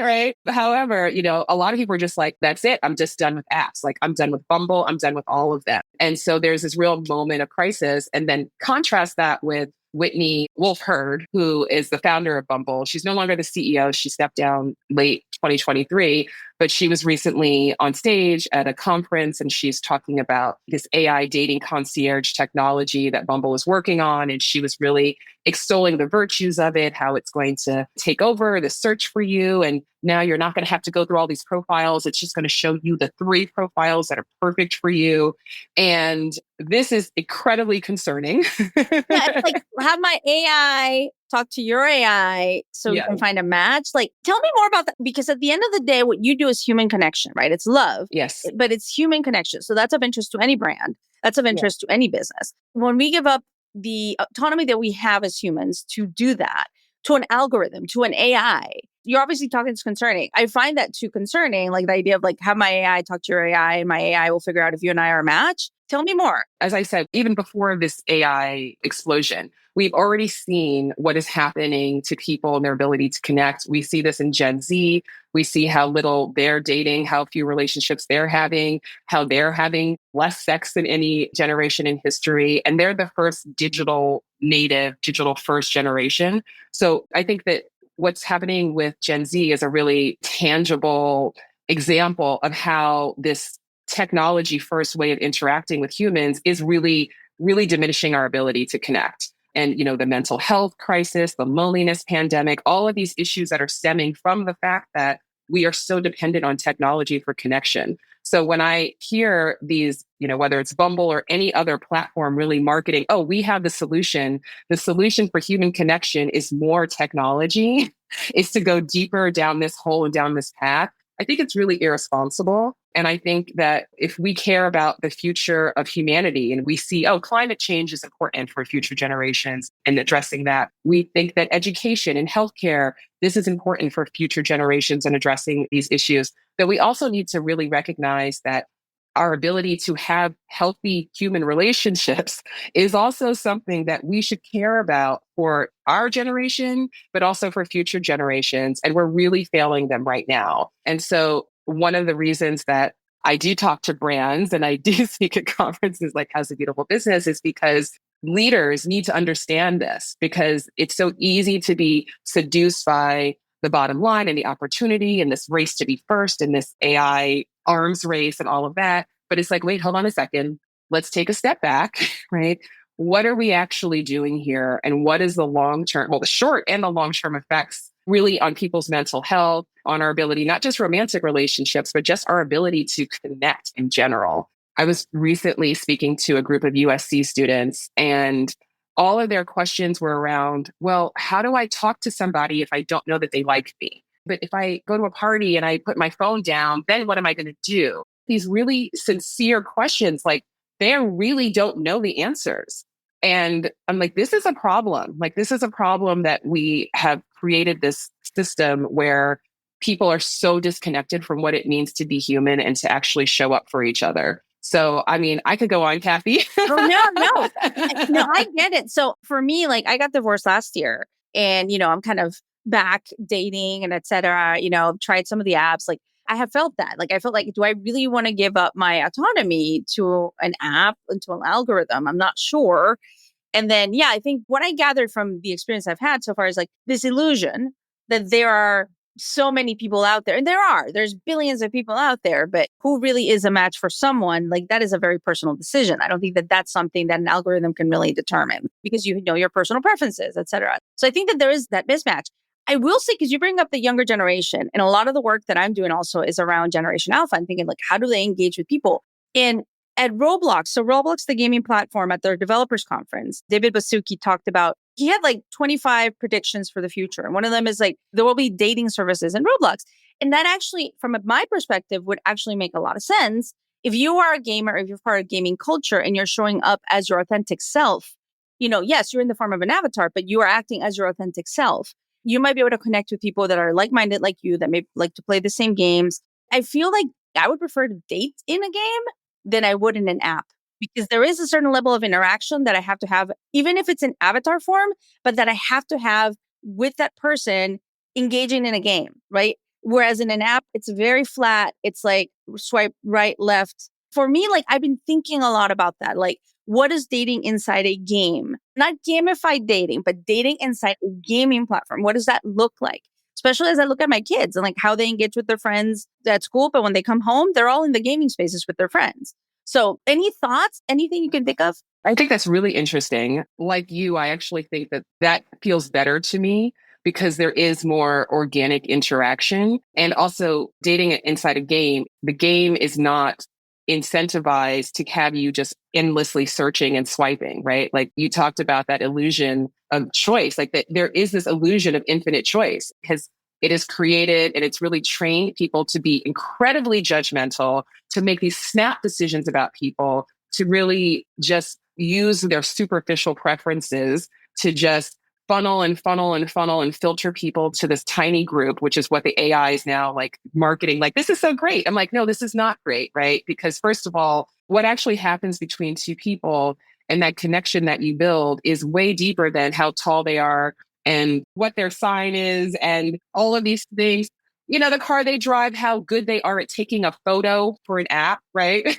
right. However, a lot of people are just like, that's it. I'm just done with apps. Like, I'm done with Bumble. I'm done with all of them. And so there's this real moment of crisis. And then contrast that with Whitney Wolf Herd, who is the founder of Bumble. She's no longer the CEO. She stepped down late 2023, but she was recently on stage at a conference and she's talking about this AI dating concierge technology that Bumble is working on. And she was really extolling the virtues of it, how it's going to take over the search for you. And now you're not going to have to go through all these profiles. It's just going to show you the 3 profiles that are perfect for you. And this is incredibly concerning. Yeah, it's like, have my AI talk to your AI so you can find a match. Like, tell me more about that. Because at the end of the day, what you do is human connection, right? It's love. Yes. But it's human connection. So that's of interest to any brand. That's of interest to any business. When we give up the autonomy that we have as humans to do that to an algorithm, to an AI, you're obviously talking it's concerning. I find that too concerning, like the idea of like, have my AI talk to your AI and my AI will figure out if you and I are a match. Tell me more. As I said, even before this AI explosion, we've already seen what is happening to people and their ability to connect. We see this in Gen Z. We see how little they're dating, how few relationships they're having, how they're having less sex than any generation in history. And they're the first digital native, digital first generation. So I think that what's happening with Gen Z is a really tangible example of how this technology first way of interacting with humans is really, really diminishing our ability to connect. And, the mental health crisis, the loneliness pandemic, all of these issues that are stemming from the fact that we are so dependent on technology for connection. So when I hear these, whether it's Bumble or any other platform really marketing, oh, we have the solution for human connection is more technology, is to go deeper down this hole and down this path. I think it's really irresponsible. And I think that if we care about the future of humanity and we see, oh, climate change is important for future generations and addressing that, we think that education and healthcare, this is important for future generations and addressing these issues, that we also need to really recognize that our ability to have healthy human relationships is also something that we should care about for our generation, but also for future generations. And we're really failing them right now. And so one of the reasons that I do talk to brands and I do speak at conferences like House of Beautiful Business is because leaders need to understand this, because it's so easy to be seduced by the bottom line and the opportunity and this race to be first and this AI arms race and all of that. But it's like, wait, hold on a second. Let's take a step back, right? What are we actually doing here? And what is the long-term, the short and the long-term effects really on people's mental health, on our ability, not just romantic relationships, but just our ability to connect in general. I was recently speaking to a group of USC students and all of their questions were around, well, how do I talk to somebody if I don't know that they like me? But if I go to a party and I put my phone down, then what am I going to do? These really sincere questions, like they really don't know the answers. And I'm like, this is a problem. Like, this is a problem that we have created this system where people are so disconnected from what it means to be human and to actually show up for each other. So, I mean, I could go on, Kathy. No, I get it. So for me, like I got divorced last year and, I'm kind of back dating and et cetera, tried some of the apps. Like I have felt that. Like, I felt like, do I really want to give up my autonomy to an app and to an algorithm? I'm not sure. And then, yeah, I think what I gathered from the experience I've had so far is like this illusion that there are so many people out there. And there's billions of people out there, but who really is a match for someone? Like, that is a very personal decision. I don't think that that's something that an algorithm can really determine because you know your personal preferences, et cetera. So I think that there is that mismatch. I will say, because you bring up the younger generation, and a lot of the work that I'm doing also is around Generation Alpha. I'm thinking, like, how do they engage with people? And at Roblox, so Roblox, the gaming platform, at their developers conference, David Basuki talked about, he had like 25 predictions for the future. And one of them is like, there will be dating services in Roblox. And that actually, from my perspective, would actually make a lot of sense. If you are a gamer, if you're part of gaming culture and you're showing up as your authentic self, yes, you're in the form of an avatar, but you are acting as your authentic self. You might be able to connect with people that are like-minded like you, that may like to play the same games. I feel like I would prefer to date in a game than I would in an app, because there is a certain level of interaction that I have to have, even if it's in avatar form, but that I have to have with that person engaging in a game, right? Whereas in an app, it's very flat. It's like swipe right, left. For me, like, I've been thinking a lot about that. Like, what is dating inside a game? Not gamified dating, but dating inside a gaming platform. What does that look like? Especially as I look at my kids and like how they engage with their friends at school. But when they come home, they're all in the gaming spaces with their friends. So any thoughts, anything you can think of? I think that's really interesting. Like you, I actually think that feels better to me because there is more organic interaction. And also dating inside a game, the game is not incentivized to have you just endlessly searching and swiping, right? Like you talked about that illusion of choice, like that there is this illusion of infinite choice because it is created and it's really trained people to be incredibly judgmental, to make these snap decisions about people, to really just use their superficial preferences to just funnel and filter people to this tiny group, which is what the AI is now like marketing. Like, this is so great. I'm like, no, this is not great, right? Because first of all, what actually happens between two people and that connection that you build is way deeper than how tall they are and what their sign is and all of these things. The car they drive, how good they are at taking a photo for an app, right?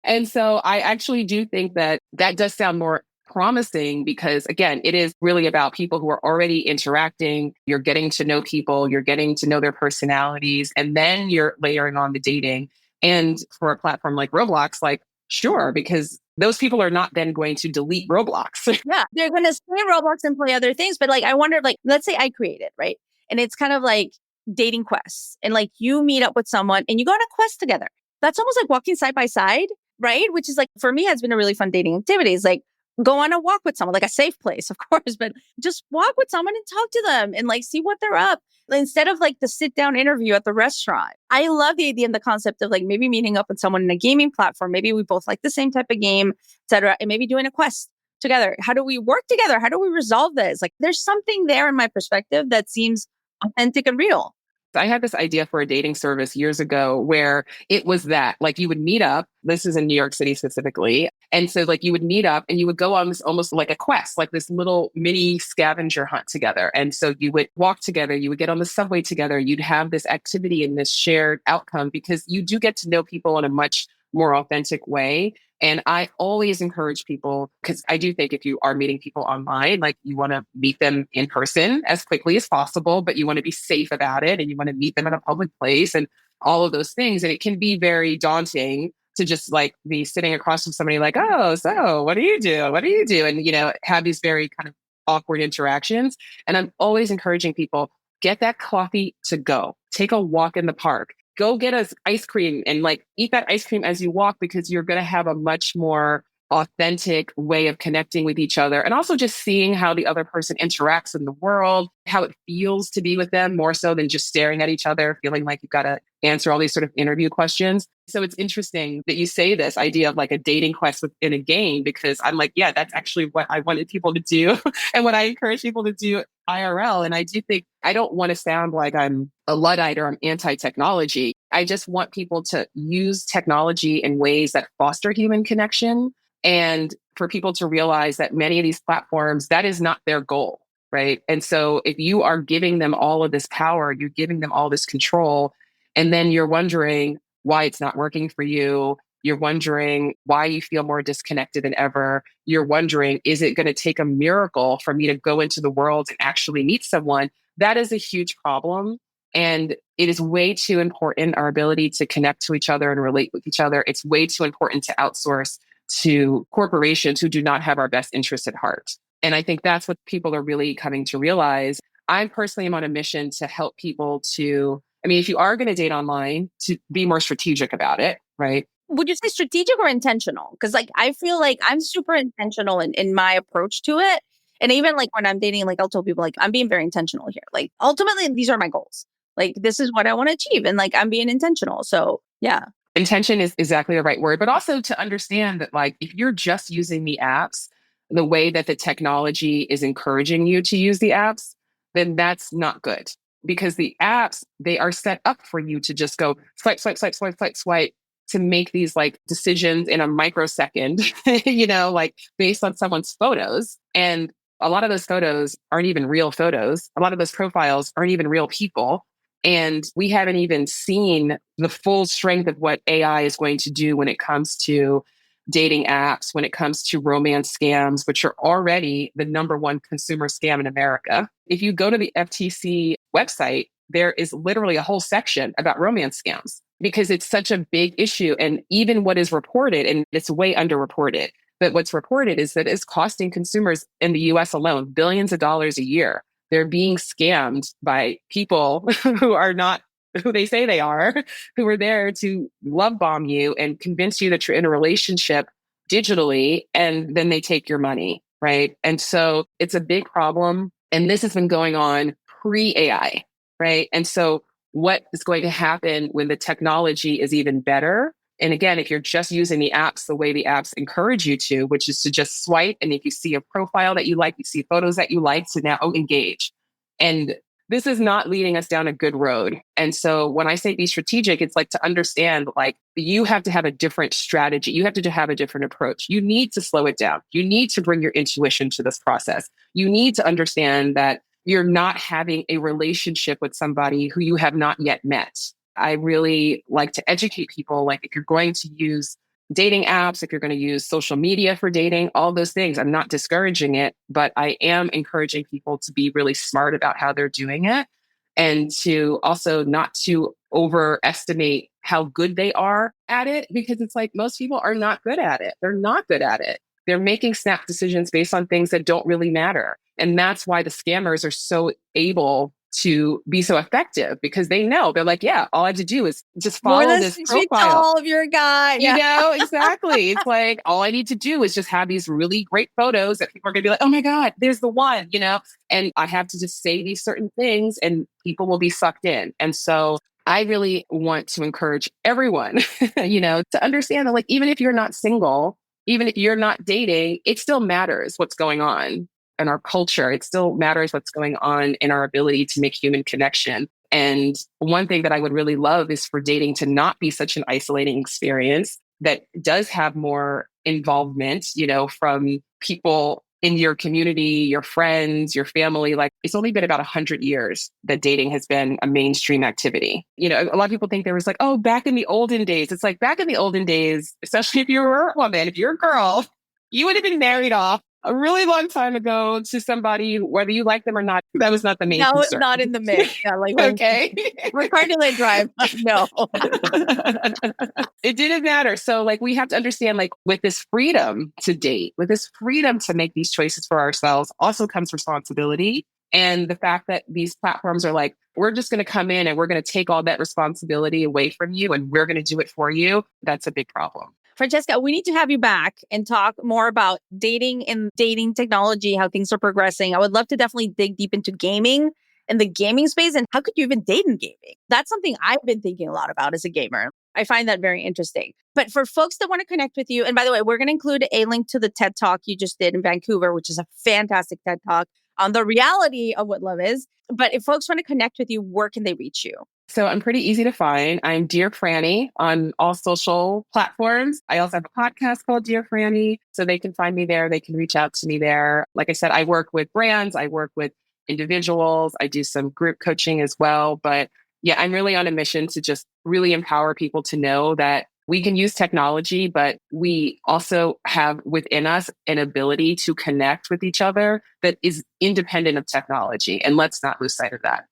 And so I actually do think that does sound more promising because, again, it is really about people who are already interacting. You're getting to know people, you're getting to know their personalities, and then you're layering on the dating. And for a platform like Roblox, like, sure, because those people are not then going to delete Roblox. Yeah, they're going to stay in Roblox and play other things. But like, I wonder, like, let's say I create it, right? And it's kind of like dating quests. And like, you meet up with someone and you go on a quest together. That's almost like walking side by side, right? Which is like, for me, has been a really fun dating activity. It's like, go on a walk with someone, like a safe place, of course, but just walk with someone and talk to them and like see what they're up instead of like the sit down interview at the restaurant. I love the idea and the concept of like maybe meeting up with someone in a gaming platform. Maybe we both like the same type of game, et cetera, and maybe doing a quest together. How do we work together? How do we resolve this? Like, there's something there in my perspective that seems authentic and real. I had this idea for a dating service years ago where it was that like you would meet up. This is in New York City specifically. And so like you would meet up and you would go on this almost like a quest, like this little mini scavenger hunt together. And so you would walk together, you would get on the subway together, you'd have this activity and this shared outcome because you do get to know people in a much more authentic way. And I always encourage people, because I do think if you are meeting people online, like you want to meet them in person as quickly as possible, but you want to be safe about it and you want to meet them in a public place and all of those things. And it can be very daunting to just like be sitting across from somebody like, oh, so what do you do? What do you do? And, have these very kind of awkward interactions. And I'm always encouraging people, get that coffee to go, take a walk in the park. Go get us ice cream and like eat that ice cream as you walk because you're going to have a much more authentic way of connecting with each other and also just seeing how the other person interacts in the world, how it feels to be with them more so than just staring at each other, feeling like you've got to answer all these sort of interview questions. So it's interesting that you say this idea of like a dating quest within a game because I'm like, yeah, that's actually what I wanted people to do and what I encourage people to do IRL. And I do think I don't want to sound like I'm a Luddite or I'm anti-technology. I just want people to use technology in ways that foster human connection and for people to realize that many of these platforms, that is not their goal. right? And so if you are giving them all of this power, you're giving them all this control, and then you're wondering why it's not working for you. You're wondering why you feel more disconnected than ever. You're wondering, is it going to take a miracle for me to go into the world and actually meet someone? That is a huge problem. And it is way too important, our ability to connect to each other and relate with each other. It's way too important to outsource to corporations who do not have our best interests at heart. And I think that's what people are really coming to realize. I personally am on a mission to help people to, I mean, if you are going to date online, to be more strategic about it, right? Would you say strategic or intentional? Because like I feel like I'm super intentional in my approach to it. And even like when I'm dating, like I'll tell people like I'm being very intentional here. Like ultimately, these are my goals. Like this is what I want to achieve. And like I'm being intentional. So yeah. Intention is exactly the right word, but also to understand that like if you're just using the apps the way that the technology is encouraging you to use the apps, then that's not good. Because the apps, they are set up for you to just go swipe, swipe, swipe, swipe, swipe, swipe, to make these like decisions in a microsecond, like based on someone's photos. And a lot of those photos aren't even real photos. A lot of those profiles aren't even real people. And we haven't even seen the full strength of what AI is going to do when it comes to dating apps, when it comes to romance scams, which are already the number one consumer scam in America. If you go to the FTC website, there is literally a whole section about romance scams because it's such a big issue. And even what is reported, and it's way underreported, but what's reported is that it's costing consumers in the US alone billions of dollars a year. They're being scammed by people who are not who they say they are, who are there to love bomb you and convince you that you're in a relationship digitally, and then they take your money, right? And so it's a big problem. And this has been going on pre-AI, right? And so what is going to happen when the technology is even better? And again, if you're just using the apps the way the apps encourage you to, which is to just swipe, and if you see a profile that you like, you see photos that you like, to now engage. And this is not leading us down a good road. And so when I say be strategic, it's like to understand, like you have to have a different strategy. You have to have a different approach. You need to slow it down. You need to bring your intuition to this process. You need to understand that you're not having a relationship with somebody who you have not yet met. I really like to educate people, like if you're going to use dating apps, if you're going to use social media for dating, all those things, I'm not discouraging it, but I am encouraging people to be really smart about how they're doing it and to also not to overestimate how good they are at it, because it's like most people are not good at it. They're not good at it. They're making snap decisions based on things that don't really matter. And that's why the scammers are so able to be so effective, because they know, they're like, yeah, all I have to do is just follow this profile. Tall of your guy. You know, exactly. It's like, all I need to do is just have these really great photos that people are going to be like, oh my God, there's the one, and I have to just say these certain things and people will be sucked in. And so I really want to encourage everyone, to understand that, like, even if you're not single, even if you're not dating, it still matters what's going on in our culture. It still matters what's going on in our ability to make human connection. And one thing that I would really love is for dating to not be such an isolating experience, that does have more involvement, from people in your community, your friends, your family. Like, it's only been about 100 years that dating has been a mainstream activity. A lot of people think there was like, oh, back in the olden days. It's like, back in the olden days, especially if you were a woman, if you're a girl, you would have been married off a really long time ago to somebody, whether you like them or not. That was not the main concern. It's not in the mix. Yeah, like okay. Ricardo Drive. No. It didn't matter. So like, we have to understand, like, with this freedom to date, with this freedom to make these choices for ourselves, also comes responsibility. And the fact that these platforms are like, we're just going to come in and we're going to take all that responsibility away from you and we're going to do it for you. That's a big problem. Francesca, we need to have you back and talk more about dating and dating technology, how things are progressing. I would love to definitely dig deep into gaming and the gaming space, and how could you even date in gaming? That's something I've been thinking a lot about as a gamer. I find that very interesting. But for folks that want to connect with you, and by the way, we're going to include a link to the TED Talk you just did in Vancouver, which is a fantastic TED Talk on the reality of what love is. But if folks want to connect with you, where can they reach you? So I'm pretty easy to find. I'm Dear Franny on all social platforms. I also have a podcast called Dear Franny, so they can find me there. They can reach out to me there. Like I said, I work with brands. I work with individuals. I do some group coaching as well. But yeah, I'm really on a mission to just really empower people to know that we can use technology, but we also have within us an ability to connect with each other that is independent of technology. And let's not lose sight of that.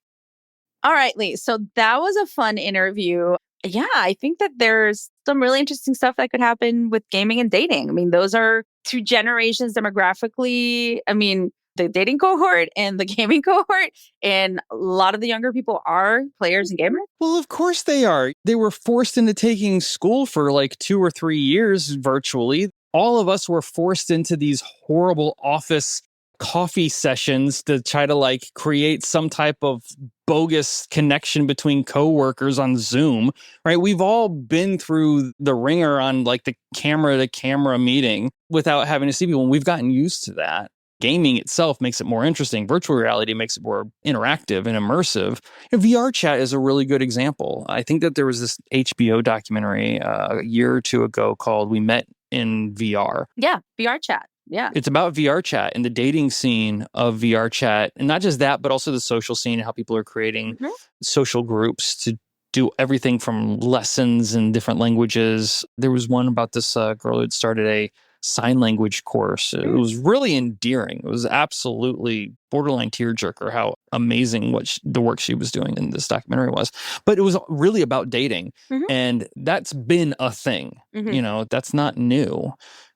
All right, Lee. So that was a fun interview. Yeah, I think that there's some really interesting stuff that could happen with gaming and dating. I mean, those are two generations demographically. I mean, the dating cohort and the gaming cohort. And a lot of the younger people are players and gamers. Well, of course they are. They were forced into taking school for like 2 or 3 years virtually. All of us were forced into these horrible office coffee sessions to try to like create some type of bogus connection between coworkers on Zoom, right? We've all been through the ringer on like the camera to camera meeting without having to see people. And we've gotten used to that. Gaming itself makes it more interesting. Virtual reality makes it more interactive and immersive. And VR chat is a really good example. I think that there was this HBO documentary a year or two ago called We Met in VR. Yeah, VR chat. Yeah. It's about VR chat and the dating scene of VR chat. And not just that, but also the social scene and how people are creating social groups to do everything from lessons in different languages. There was one about this girl who had started a sign language course. It was really endearing. It was absolutely borderline tearjerker how amazing the work she was doing in this documentary was. But it was really about dating. And that's been a thing. You know, that's not new.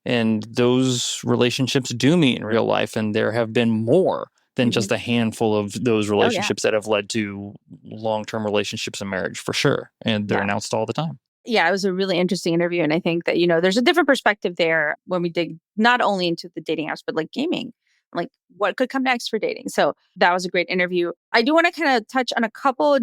And those relationships do meet in real life. And there have been more than just a handful of those relationships that have led to long-term relationships and marriage for sure. And they're announced all the time. Yeah, it was a really interesting interview. And I think that, you know, there's a different perspective there when we dig not only into the dating apps, but like gaming, like what could come next for dating. So that was a great interview. I do want to kind of touch on a couple of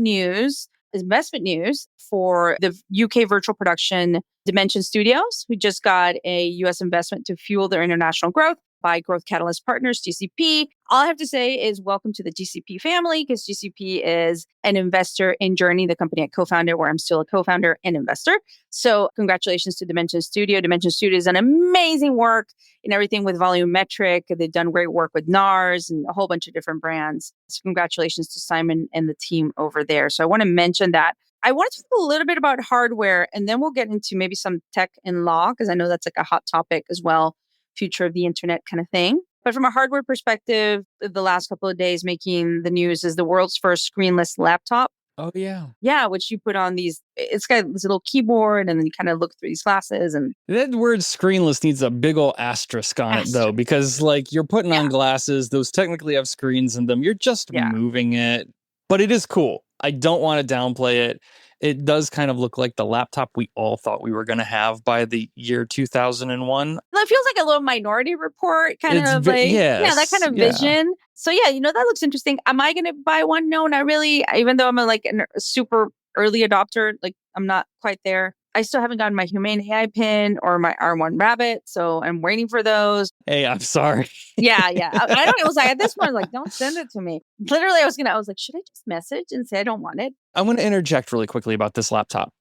investment news for the UK virtual production Dimension Studios, who just got a US investment to fuel their international growth by Growth Catalyst Partners, GCP. All I have to say is welcome to the GCP family, because GCP is an investor in Journey, the company I co-founded, where I'm still a co-founder and investor. So congratulations to Dimension Studio. Dimension Studio has done amazing work in everything with volumetric. They've done great work with NARS and a whole bunch of different brands. So congratulations to Simon and the team over there. So I want to mention that. I want to talk a little bit about hardware, and then we'll get into maybe some tech and law, because I know that's like a hot topic as well. Future of the internet kind of thing. But from a hardware perspective, the last couple of days making the news is the world's first screenless laptop. Oh, yeah. Yeah, which you put on it's got this little keyboard and then you kind of look through these glasses. And that word screenless needs a big old asterisk on it, though, because like you're putting on glasses, those technically have screens in them. You're just moving it, but it is cool. I don't want to downplay it. It does kind of look like the laptop we all thought we were going to have by the year 2001. It feels like a little Minority Report kind of like, that kind of vision. So yeah, you know, that looks interesting. Am I going to buy one? No, not really. Even though I'm a super early adopter, like I'm not quite there. I still haven't gotten my Humane AI pin or my R1 Rabbit, so I'm waiting for those. Hey, I'm sorry. Yeah. I don't. It was like at this point, I was like, don't send it to me. Literally, I was like, should I just message and say I don't want it? I'm going to interject really quickly about this laptop.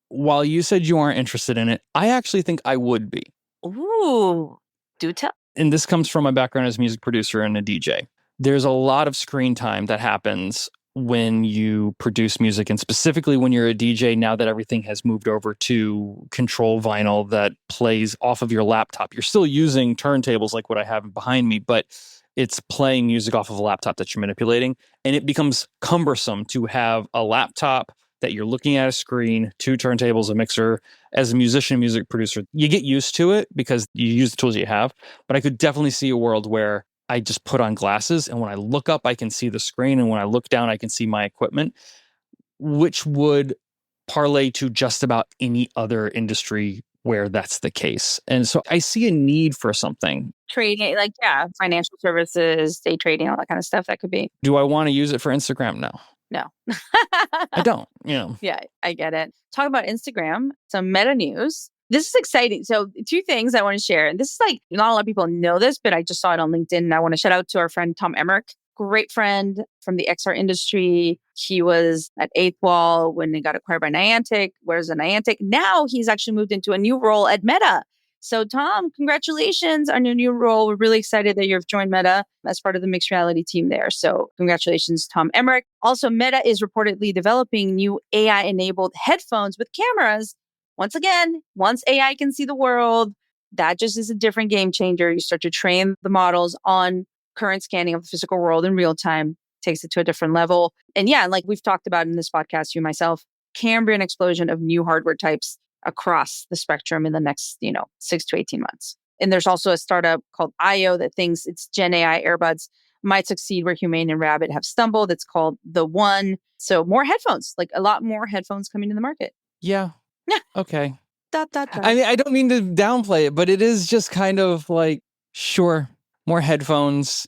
While you said you aren't interested in it, I actually think I would be. Ooh, do tell. And this comes from my background as a music producer and a DJ. There's a lot of screen time that happens when you produce music, and specifically when you're a DJ, now that everything has moved over to control vinyl that plays off of your laptop. You're still using turntables like what I have behind me, but it's playing music off of a laptop that you're manipulating. And it becomes cumbersome to have a laptop that you're looking at a screen, 2 turntables, a mixer. As a musician, music producer, you get used to it because you use the tools you have. But I could definitely see a world where I just put on glasses, and when I look up, I can see the screen, and when I look down, I can see my equipment, which would parlay to just about any other industry where that's the case. And so I see a need for something. Trading, financial services, day trading, all that kind of stuff that could be. Do I want to use it for Instagram? No. I don't, Yeah, I get it. Talk about Instagram, some meta news. This is exciting. So 2 things I want to share. And this is like, not a lot of people know this, but I just saw it on LinkedIn. And I want to shout out to our friend Tom Emmerich. great friend from the XR industry. He was at Eighth Wall when it got acquired by Niantic. Where's the Niantic? Now he's actually moved into a new role at Meta. So Tom, congratulations on your new role. We're really excited that you've joined Meta as part of the mixed reality team there. So congratulations, Tom Emmerich. Also, Meta is reportedly developing new AI-enabled headphones with cameras. Once again, once AI can see the world, that just is a different game changer. You start to train the models on current scanning of the physical world in real time, takes it to a different level. And yeah, like we've talked about in this podcast, you and myself, Cambrian explosion of new hardware types across the spectrum in the next, 6 to 18 months. And there's also a startup called IO that thinks its Gen AI earbuds might succeed where Humane and Rabbit have stumbled. It's called The One. So more headphones, like a lot more headphones coming to the market. Yeah. Okay. Dot, dot, dot. I mean, I don't mean to downplay it, but it is just kind of like, sure, more headphones.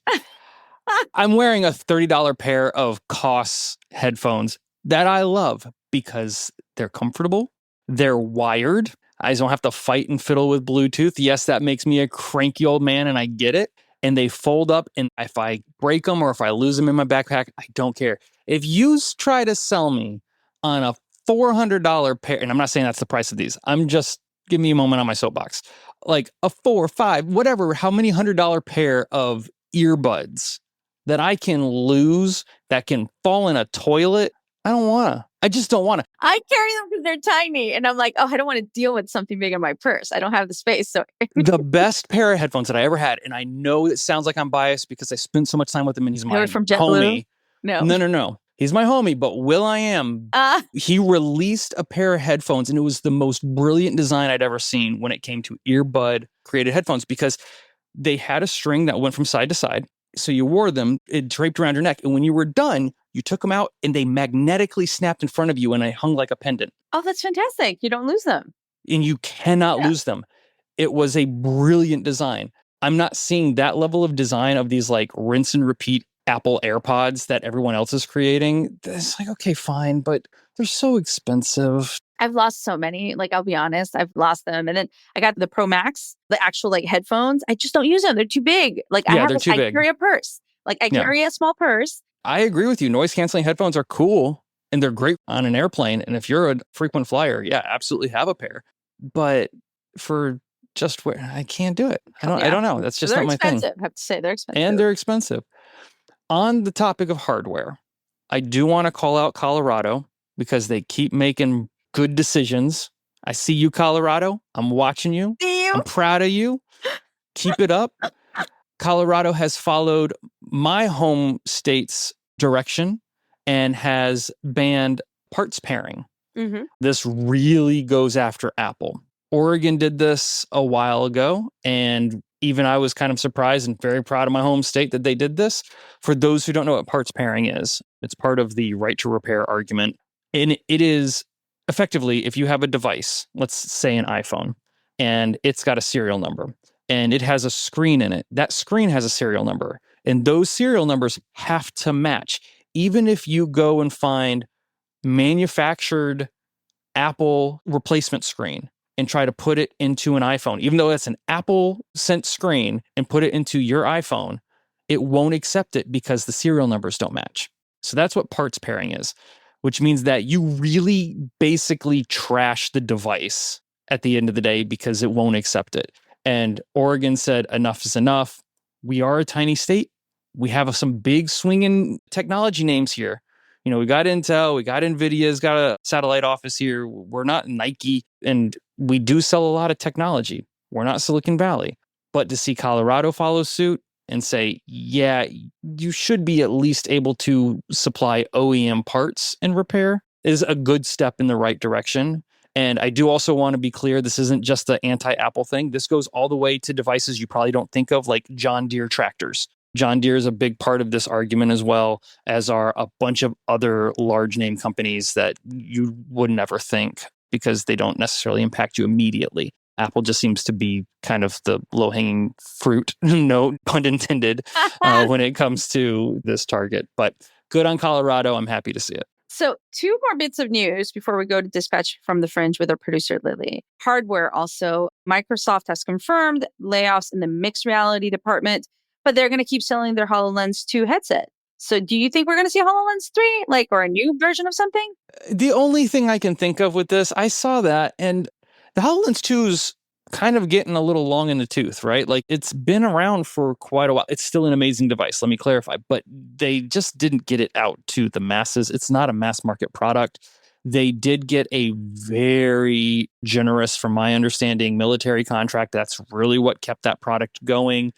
I'm wearing a $30 pair of COS headphones that I love because they're comfortable. They're wired. I don't have to fight and fiddle with Bluetooth. Yes, that makes me a cranky old man, and I get it. And they fold up, and if I break them or if I lose them in my backpack, I don't care. If you try to sell me on a $400 pair, and I'm not saying that's the price of these, I'm just, give me a moment on my soapbox, like a 4 or 5, whatever, how many $100 pair of earbuds that I can lose, that can fall in a toilet, I don't want to. I just don't want to. I carry them because they're tiny. And I'm like, I don't want to deal with something big in my purse. I don't have the space. So the best pair of headphones that I ever had, and I know it sounds like I'm biased because I spent so much time with him and he's my from homie. No. He's my homie, but will.i.am, he released a pair of headphones and it was the most brilliant design I'd ever seen when it came to earbud created headphones because they had a string that went from side to side. So you wore them, it draped around your neck. And when you were done, you took them out and they magnetically snapped in front of you and they hung like a pendant. Oh, that's fantastic. You don't lose them. And you cannot lose them. It was a brilliant design. I'm not seeing that level of design of these like rinse and repeat Apple AirPods that everyone else is creating. It's like, okay, fine, but they're so expensive. I've lost so many. Like, I'll be honest, I've lost them. And then I got the Pro Max, the actual like headphones. I just don't use them. They're too big. Like I carry a purse. Like I carry a small purse. I agree with you. Noise canceling headphones are cool and they're great on an airplane. And if you're a frequent flyer, yeah, absolutely have a pair. But for just where I can't do it. I don't know. That's just not my thing. I have to say they're expensive. And they're expensive. On the topic of hardware, I do want to call out Colorado because they keep making good decisions. I see you, Colorado. I'm watching you. I'm proud of you. Keep it up. Colorado has followed my home state's direction and has banned parts pairing. Mm-hmm. This really goes after Apple. Oregon did this a while ago, and even I was kind of surprised and very proud of my home state that they did this. For those who don't know what parts pairing is, it's part of the right to repair argument. And it is effectively, if you have a device, let's say an iPhone, and it's got a serial number and it has a screen in it, that screen has a serial number. And those serial numbers have to match. Even if you go and find manufactured Apple replacement screen and try to put it into an iPhone, even though it's an Apple sent screen, and put it into your iPhone, it won't accept it because the serial numbers don't match. So that's what parts pairing is, which means that you really basically trash the device at the end of the day because it won't accept it. And Oregon said, enough is enough. We are a tiny state. We have some big swinging technology names here. You know, we got Intel, we got NVIDIA's got a satellite office here. We're not Nike, and we do sell a lot of technology. We're not Silicon Valley. But to see Colorado follow suit and say, yeah, you should be at least able to supply OEM parts and repair is a good step in the right direction. And I do also want to be clear, this isn't just the anti-Apple thing. This goes all the way to devices you probably don't think of, like John Deere tractors. John Deere is a big part of this argument, as well as are a bunch of other large name companies that you would never think because they don't necessarily impact you immediately. Apple just seems to be kind of the low-hanging fruit, no pun intended, when it comes to this target. But good on Colorado. I'm happy to see it. So 2 more bits of news before we go to Dispatch from the Fringe with our producer, Lily. Hardware also. Microsoft has confirmed layoffs in the mixed reality department, but they're going to keep selling their HoloLens 2 headset. So do you think we're going to see HoloLens 3, like, or a new version of something? The only thing I can think of with this, I saw that, and the HoloLens 2's kind of getting a little long in the tooth, right? Like, it's been around for quite a while. It's still an amazing device, let me clarify, but they just didn't get it out to the masses. It's not a mass market product. They did get a very generous, from my understanding, military contract. That's really what kept that product going.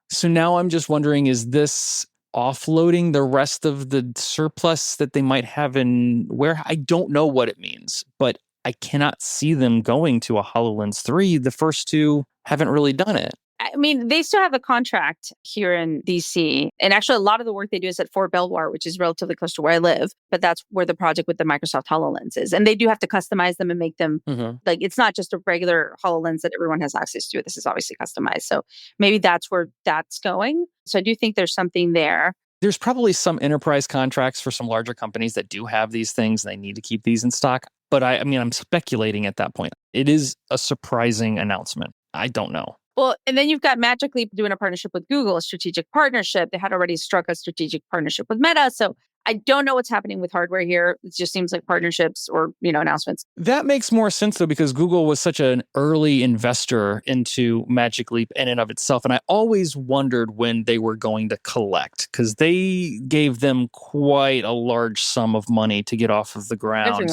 So now I'm just wondering, is this offloading the rest of the surplus that they might have in where? I don't know what it means, but I cannot see them going to a HoloLens 3. The first two haven't really done it. I mean, they still have a contract here in DC. And actually, a lot of the work they do is at Fort Belvoir, which is relatively close to where I live. But that's where the project with the Microsoft HoloLens is. And they do have to customize them and make them like, it's not just a regular HoloLens that everyone has access to. This is obviously customized. So maybe that's where that's going. So I do think there's something there. There's probably some enterprise contracts for some larger companies that do have these things and they need to keep these in stock. But I mean, I'm speculating at that point. It is a surprising announcement. I don't know. Well, and then you've got Magic Leap doing a partnership with Google, a strategic partnership. They had already struck a strategic partnership with Meta. So I don't know what's happening with hardware here. It just seems like partnerships or, announcements. That makes more sense, though, because Google was such an early investor into Magic Leap in and of itself. And I always wondered when they were going to collect, because they gave them quite a large sum of money to get off of the ground.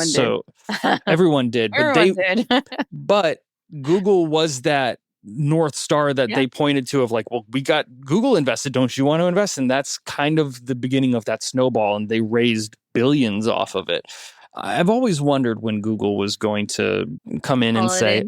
Everyone did. But Google was that North Star that they pointed to of like, well, we got Google invested. Don't you want to invest? And that's kind of the beginning of that snowball. And they raised billions off of it. I've always wondered when Google was going to come in and say,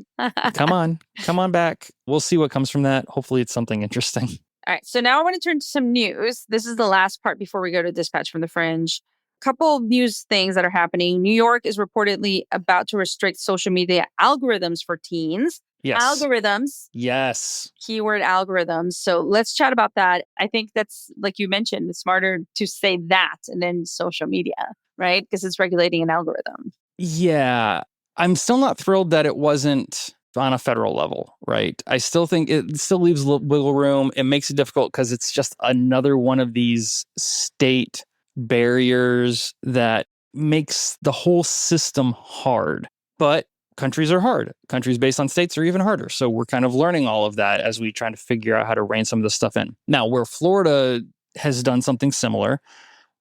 come on back. We'll see what comes from that. Hopefully it's something interesting. All right. So now I want to turn to some news. This is the last part before we go to Dispatch from the Fringe. Couple news things that are happening. New York is reportedly about to restrict social media algorithms for teens. Yes. Algorithms. Yes. Keyword algorithms. So let's chat about that. I think that's, like you mentioned, it's smarter to say that and then social media, right? Because it's regulating an algorithm. Yeah. I'm still not thrilled that it wasn't on a federal level, right? I still think it still leaves a little wiggle room. It makes it difficult because it's just another one of these state barriers that makes the whole system hard. But countries are hard. Countries based on states are even harder. So we're kind of learning all of that as we try to figure out how to rein some of this stuff in. Now, where Florida has done something similar,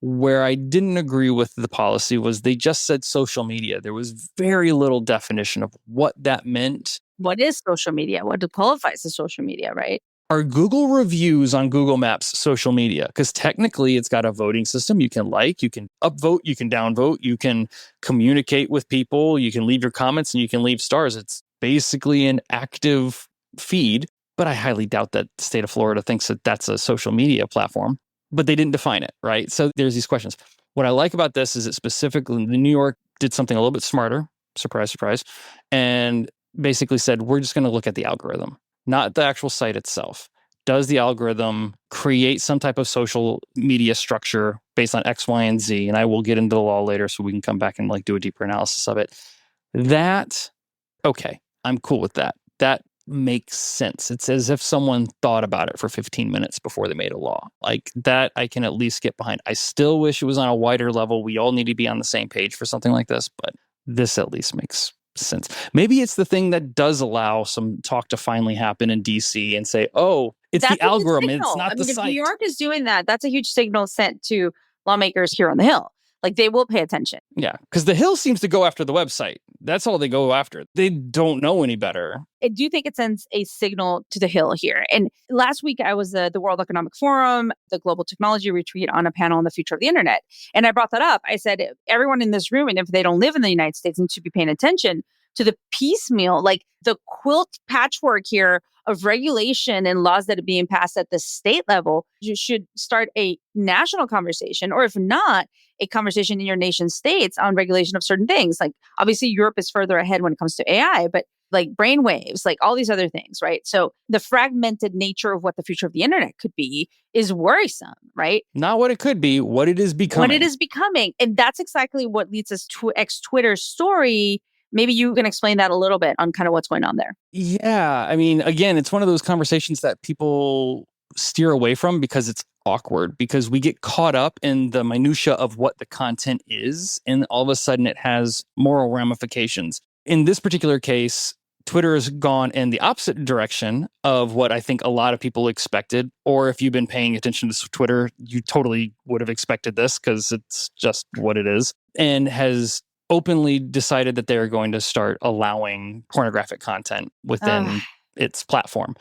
where I didn't agree with the policy was they just said social media. There was very little definition of what that meant. What is social media? What qualifies as social media, right? Are Google reviews on Google Maps social media? Because technically it's got a voting system. You can you can upvote, you can downvote, you can communicate with people, you can leave your comments and you can leave stars. It's basically an active feed, but I highly doubt that the state of Florida thinks that that's a social media platform, but they didn't define it, right? So there's these questions. What I like about this is it specifically, New York did something a little bit smarter, surprise, surprise, and basically said, we're just going to look at the algorithm, not the actual site itself. Does the algorithm create some type of social media structure based on X, Y, and Z? And I will get into the law later so we can come back and do a deeper analysis of it. Okay, I'm cool with that. That makes sense. It's as if someone thought about it for 15 minutes before they made a law. Like that, I can at least get behind. I still wish it was on a wider level. We all need to be on the same page for something like this, but this at least makes sense. Maybe it's the thing that does allow some talk to finally happen in DC and say, oh, it's the algorithm, it's not the site. If New York is doing that, that's a huge signal sent to lawmakers here on the Hill. Like they will pay attention. Yeah, because the Hill seems to go after the website. That's all they go after. They don't know any better. I do think it sends a signal to the Hill here. And last week, I was at the World Economic Forum, the Global Technology Retreat, on a panel on the future of the internet. And I brought that up. I said, everyone in this room, and if they don't live in the United States, needs to be paying attention to the piecemeal, like the quilt patchwork here of regulation and laws that are being passed at the state level. You should start a national conversation, or if not, a conversation in your nation states on regulation of certain things. Like obviously Europe is further ahead when it comes to AI, but like brainwaves, like all these other things, right? So the fragmented nature of what the future of the internet could be is worrisome, right? Not what it could be, what it is becoming. What it is becoming. And that's exactly what leads us to Twitter's story. Maybe you can explain that a little bit on kind of what's going on there. Yeah. I mean, again, it's one of those conversations that people steer away from because it's awkward because we get caught up in the minutia of what the content is, and all of a sudden it has moral ramifications. In this particular case, Twitter has gone in the opposite direction of what I think a lot of people expected. Or if you've been paying attention to Twitter, you totally would have expected this because it's just what it is, and has openly decided that they're going to start allowing pornographic content within its platform.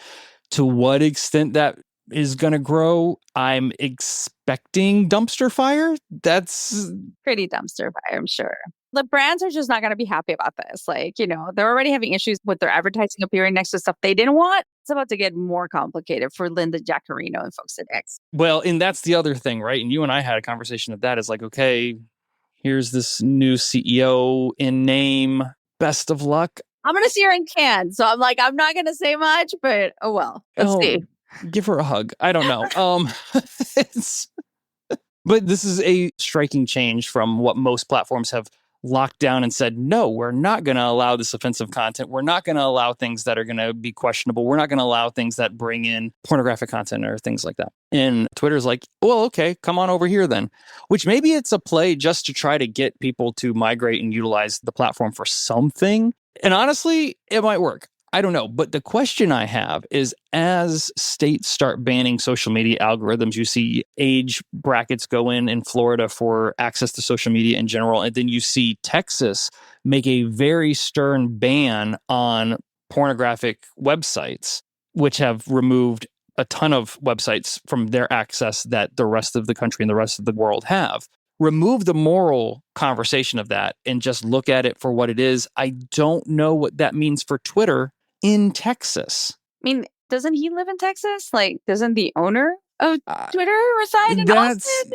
To what extent that is going to grow, I'm expecting dumpster fire. That's pretty dumpster fire, I'm sure. The brands are just not going to be happy about this. Like, they're already having issues with their advertising appearing next to stuff they didn't want. It's about to get more complicated for Linda Jaccarino and folks at X. Well, and that's the other thing, right? And you and I had a conversation of that. Is like, okay, here's this new CEO in name. Best of luck. I'm going to see her in Cannes. So I'm like, I'm not going to say much, but let's see. Give her a hug. I don't know. But this is a striking change from what most platforms have locked down and said, no, we're not going to allow this offensive content. We're not going to allow things that are going to be questionable. We're not going to allow things that bring in pornographic content or things like that. And Twitter's like, well, okay, come on over here then. Which maybe it's a play just to try to get people to migrate and utilize the platform for something. And honestly, it might work. I don't know. But the question I have is, as states start banning social media algorithms, you see age brackets go in Florida for access to social media in general. And then you see Texas make a very stern ban on pornographic websites, which have removed a ton of websites from their access that the rest of the country and the rest of the world have. Remove the moral conversation of that and just look at it for what it is. I don't know what that means for Twitter in Texas. I mean, doesn't he live in Texas? Like, doesn't the owner of Twitter reside in Austin?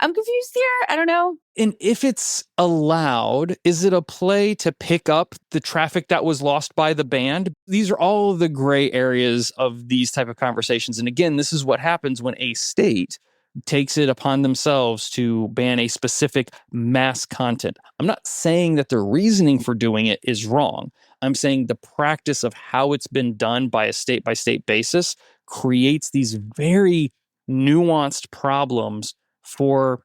I'm confused here. I don't know. And if it's allowed, is it a play to pick up the traffic that was lost by the ban? These are all of the gray areas of these type of conversations. And again, this is what happens when a state takes it upon themselves to ban a specific mass content. I'm not saying that the reasoning for doing it is wrong. I'm saying the practice of how it's been done by a state-by-state basis creates these very nuanced problems for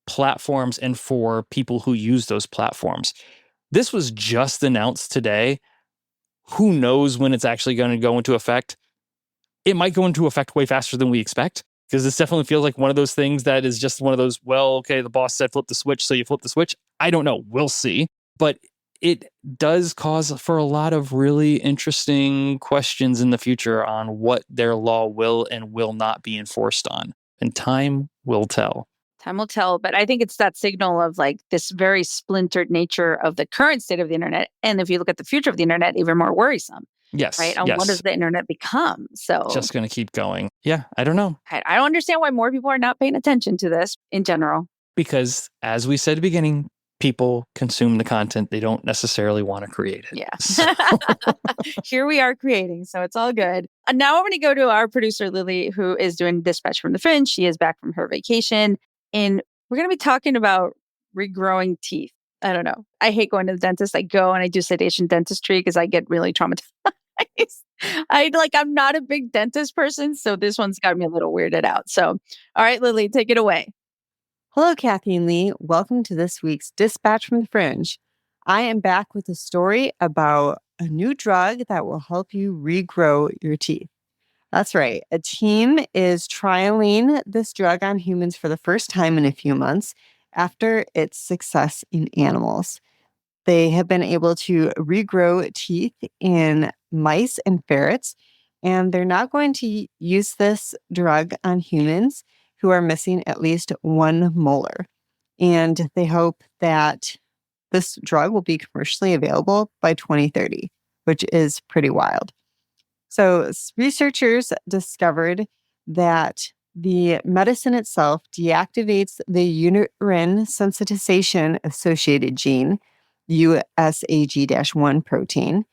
platforms and for people who use those platforms. This was just announced today. Who knows when it's actually going to go into effect? It might go into effect way faster than we expect, because this definitely feels like one of those things that is just one of those, well, okay, the boss said flip the switch, so you flip the switch. I don't know. We'll see. But it does cause for a lot of really interesting questions in the future on what their law will and will not be enforced on. And time will tell. Time will tell. But I think it's that signal of like this very splintered nature of the current state of the internet. And if you look at the future of the internet, even more worrisome. Yes. Right? On what does the internet become? So just going to keep going. Yeah, I don't know. I don't understand why more people are not paying attention to this in general. Because as we said at the beginning, people consume the content. They don't necessarily want to create it. Yeah. So. Here we are creating, so it's all good. And now I'm going to go to our producer, Lily, who is doing Dispatch from the Fringe. She is back from her vacation. And we're going to be talking about regrowing teeth. I don't know. I hate going to the dentist. I go and I do sedation dentistry because I get really traumatized. I'm not a big dentist person, so this one's got me a little weirded out. So, all right, Lily, take it away. Hello, Kathy and Lee. Welcome to this week's Dispatch from the Fringe. I am back with a story about a new drug that will help you regrow your teeth. That's right. A team is trialing this drug on humans for the first time in a few months after its success in animals. They have been able to regrow teeth in mice and ferrets, and they're now going to use this drug on humans who are missing at least one molar. And they hope that this drug will be commercially available by 2030, which is pretty wild. So researchers discovered that the medicine itself deactivates the uterine sensitization associated gene, USAG-1 protein,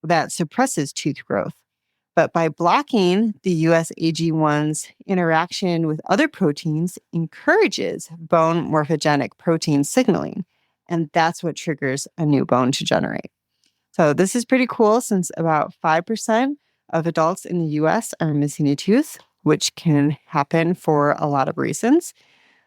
that suppresses tooth growth. But by blocking the USAG1's interaction with other proteins, encourages bone morphogenic protein signaling. And that's what triggers a new bone to generate. So this is pretty cool since about 5% of adults in the US are missing a tooth, which can happen for a lot of reasons.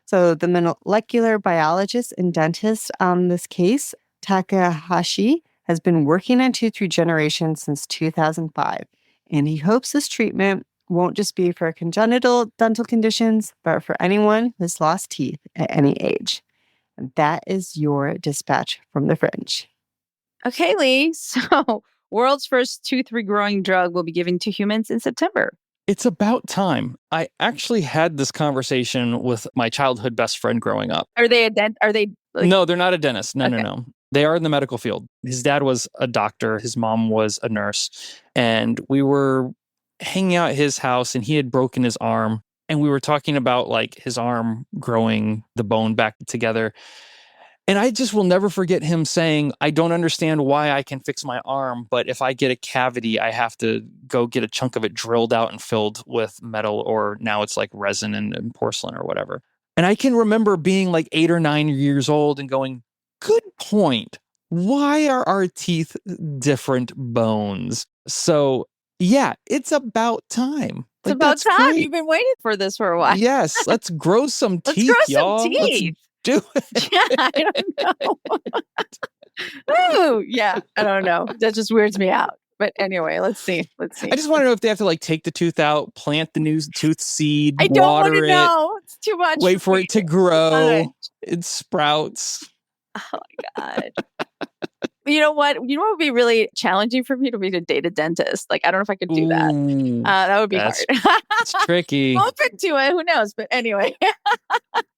So the molecular biologist and dentist on this case, Takahashi, has been working on tooth regeneration since 2005. And he hopes this treatment won't just be for congenital dental conditions, but for anyone who's lost teeth at any age. And that is your dispatch from the fringe. Okay, Lee. So world's first tooth regrowing drug will be given to humans in September. It's about time. I actually had this conversation with my childhood best friend growing up. Are they No, they're not a dentist. No, Okay. no. They are in the medical field. His dad was a doctor. His mom was a nurse. And we were hanging out at his house and he had broken his arm. And we were talking about like his arm growing the bone back together. And I just will never forget him saying, I don't understand why I can fix my arm, but if I get a cavity, I have to go get a chunk of it drilled out and filled with metal, or now it's like resin and porcelain or whatever. And I can remember being like 8 or 9 years old and going, good point. Why are our teeth different bones? So yeah, it's about time. It's about time. Great. You've been waiting for this for a while. Yes, let's grow some Let's teeth, grow y'all. some teeth. Do it. Yeah, I don't know. Ooh, yeah, I don't know. That just weirds me out. But anyway, let's see. I just want to know if they have to like take the tooth out, plant the new tooth seed, I don't want water to it, know. It's too much. wait for it to grow. Right. It sprouts. Oh my God. You know what? You know what would be really challenging for me to be to date a dentist? Like, I don't know if I could do that. Ooh, That would be hard. It's tricky. Open to it. Who knows? But anyway,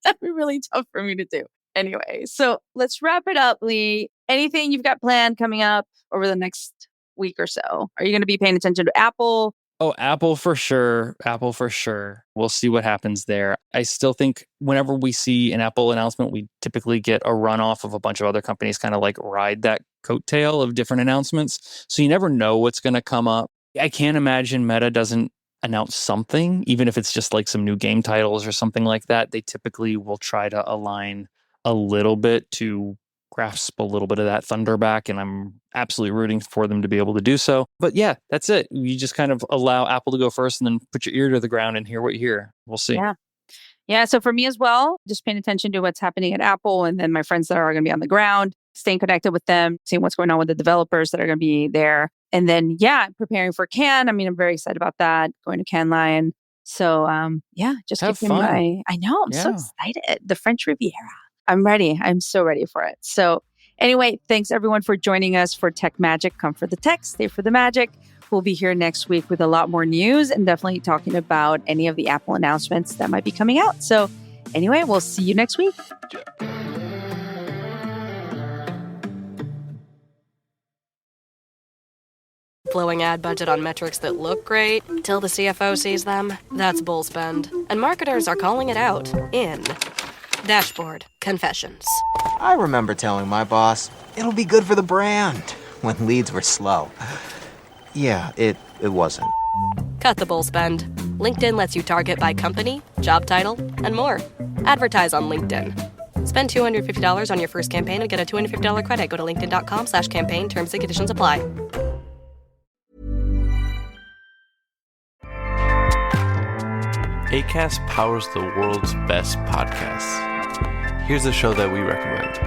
that'd be really tough for me to do. Anyway, so let's wrap it up, Lee. Anything you've got planned coming up over the next week or so? Are you going to be paying attention to Apple? Oh, Apple for sure. Apple for sure. We'll see what happens there. I still think whenever we see an Apple announcement, we typically get a runoff of a bunch of other companies kind of like ride that coattail of different announcements. So you never know what's going to come up. I can't imagine Meta doesn't announce something, even if it's just like some new game titles or something like that. They typically will try to align a little bit to grasp a little bit of that thunder back, and I'm absolutely rooting for them to be able to do so. But yeah, that's it. You just kind of allow Apple to go first and then put your ear to the ground and hear what you hear. We'll see. Yeah. So for me as well, just paying attention to what's happening at Apple, and then my friends that are going to be on the ground, staying connected with them, seeing what's going on with the developers that are going to be there. And then, preparing for Cannes. I mean, I'm very excited about that, going to Cannes Lion. So just have keeping fun. I know, I'm so excited. The French Riviera. I'm ready. I'm so ready for it. So anyway, thanks everyone for joining us for Tech Magic. Come for the tech, stay for the magic. We'll be here next week with a lot more news and definitely talking about any of the Apple announcements that might be coming out. So anyway, we'll see you next week. Blowing ad budget on metrics that look great till the CFO sees them. That's bull spend. And marketers are calling it out in Dashboard Confessions. I remember telling my boss, it'll be good for the brand, when leads were slow. Yeah, it wasn't. Cut the bull spend. LinkedIn lets you target by company, job title, and more. Advertise on LinkedIn. Spend $250 on your first campaign and get a $250 credit. Go to linkedin.com/campaign. Terms and conditions apply. Acast powers the world's best podcasts. Here's a show that we recommend.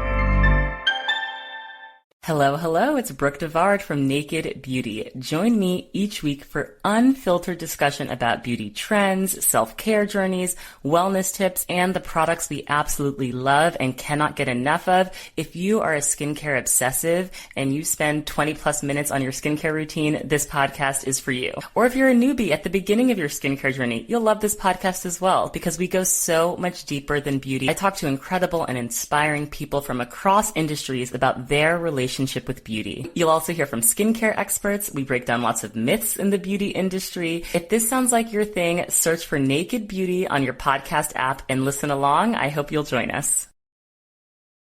Hello, it's Brooke Devard from Naked Beauty. Join me each week for unfiltered discussion about beauty trends, self-care journeys, wellness tips, and the products we absolutely love and cannot get enough of. If you are a skincare obsessive and you spend 20 plus minutes on your skincare routine, this podcast is for you. Or if you're a newbie at the beginning of your skincare journey, you'll love this podcast as well because we go so much deeper than beauty. I talk to incredible and inspiring people from across industries about their relationship with beauty. You'll also hear from skincare experts. We break down lots of myths in the beauty industry. If this sounds like your thing, search for Naked Beauty on your podcast app and listen along. I hope you'll join us.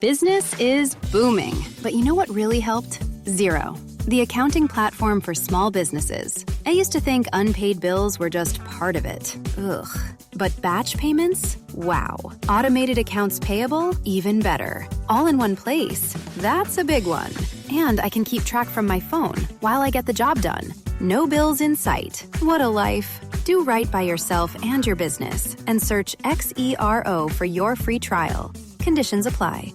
Business is booming, but you know what really helped? Xero, the accounting platform for small businesses. I used to think unpaid bills were just part of it. Ugh. But batch payments? Wow. Automated accounts payable? Even better. All in one place. That's a big one. And I can keep track from my phone while I get the job done. No bills in sight. What a life. Do right by yourself and your business and search XERO for your free trial. Conditions apply.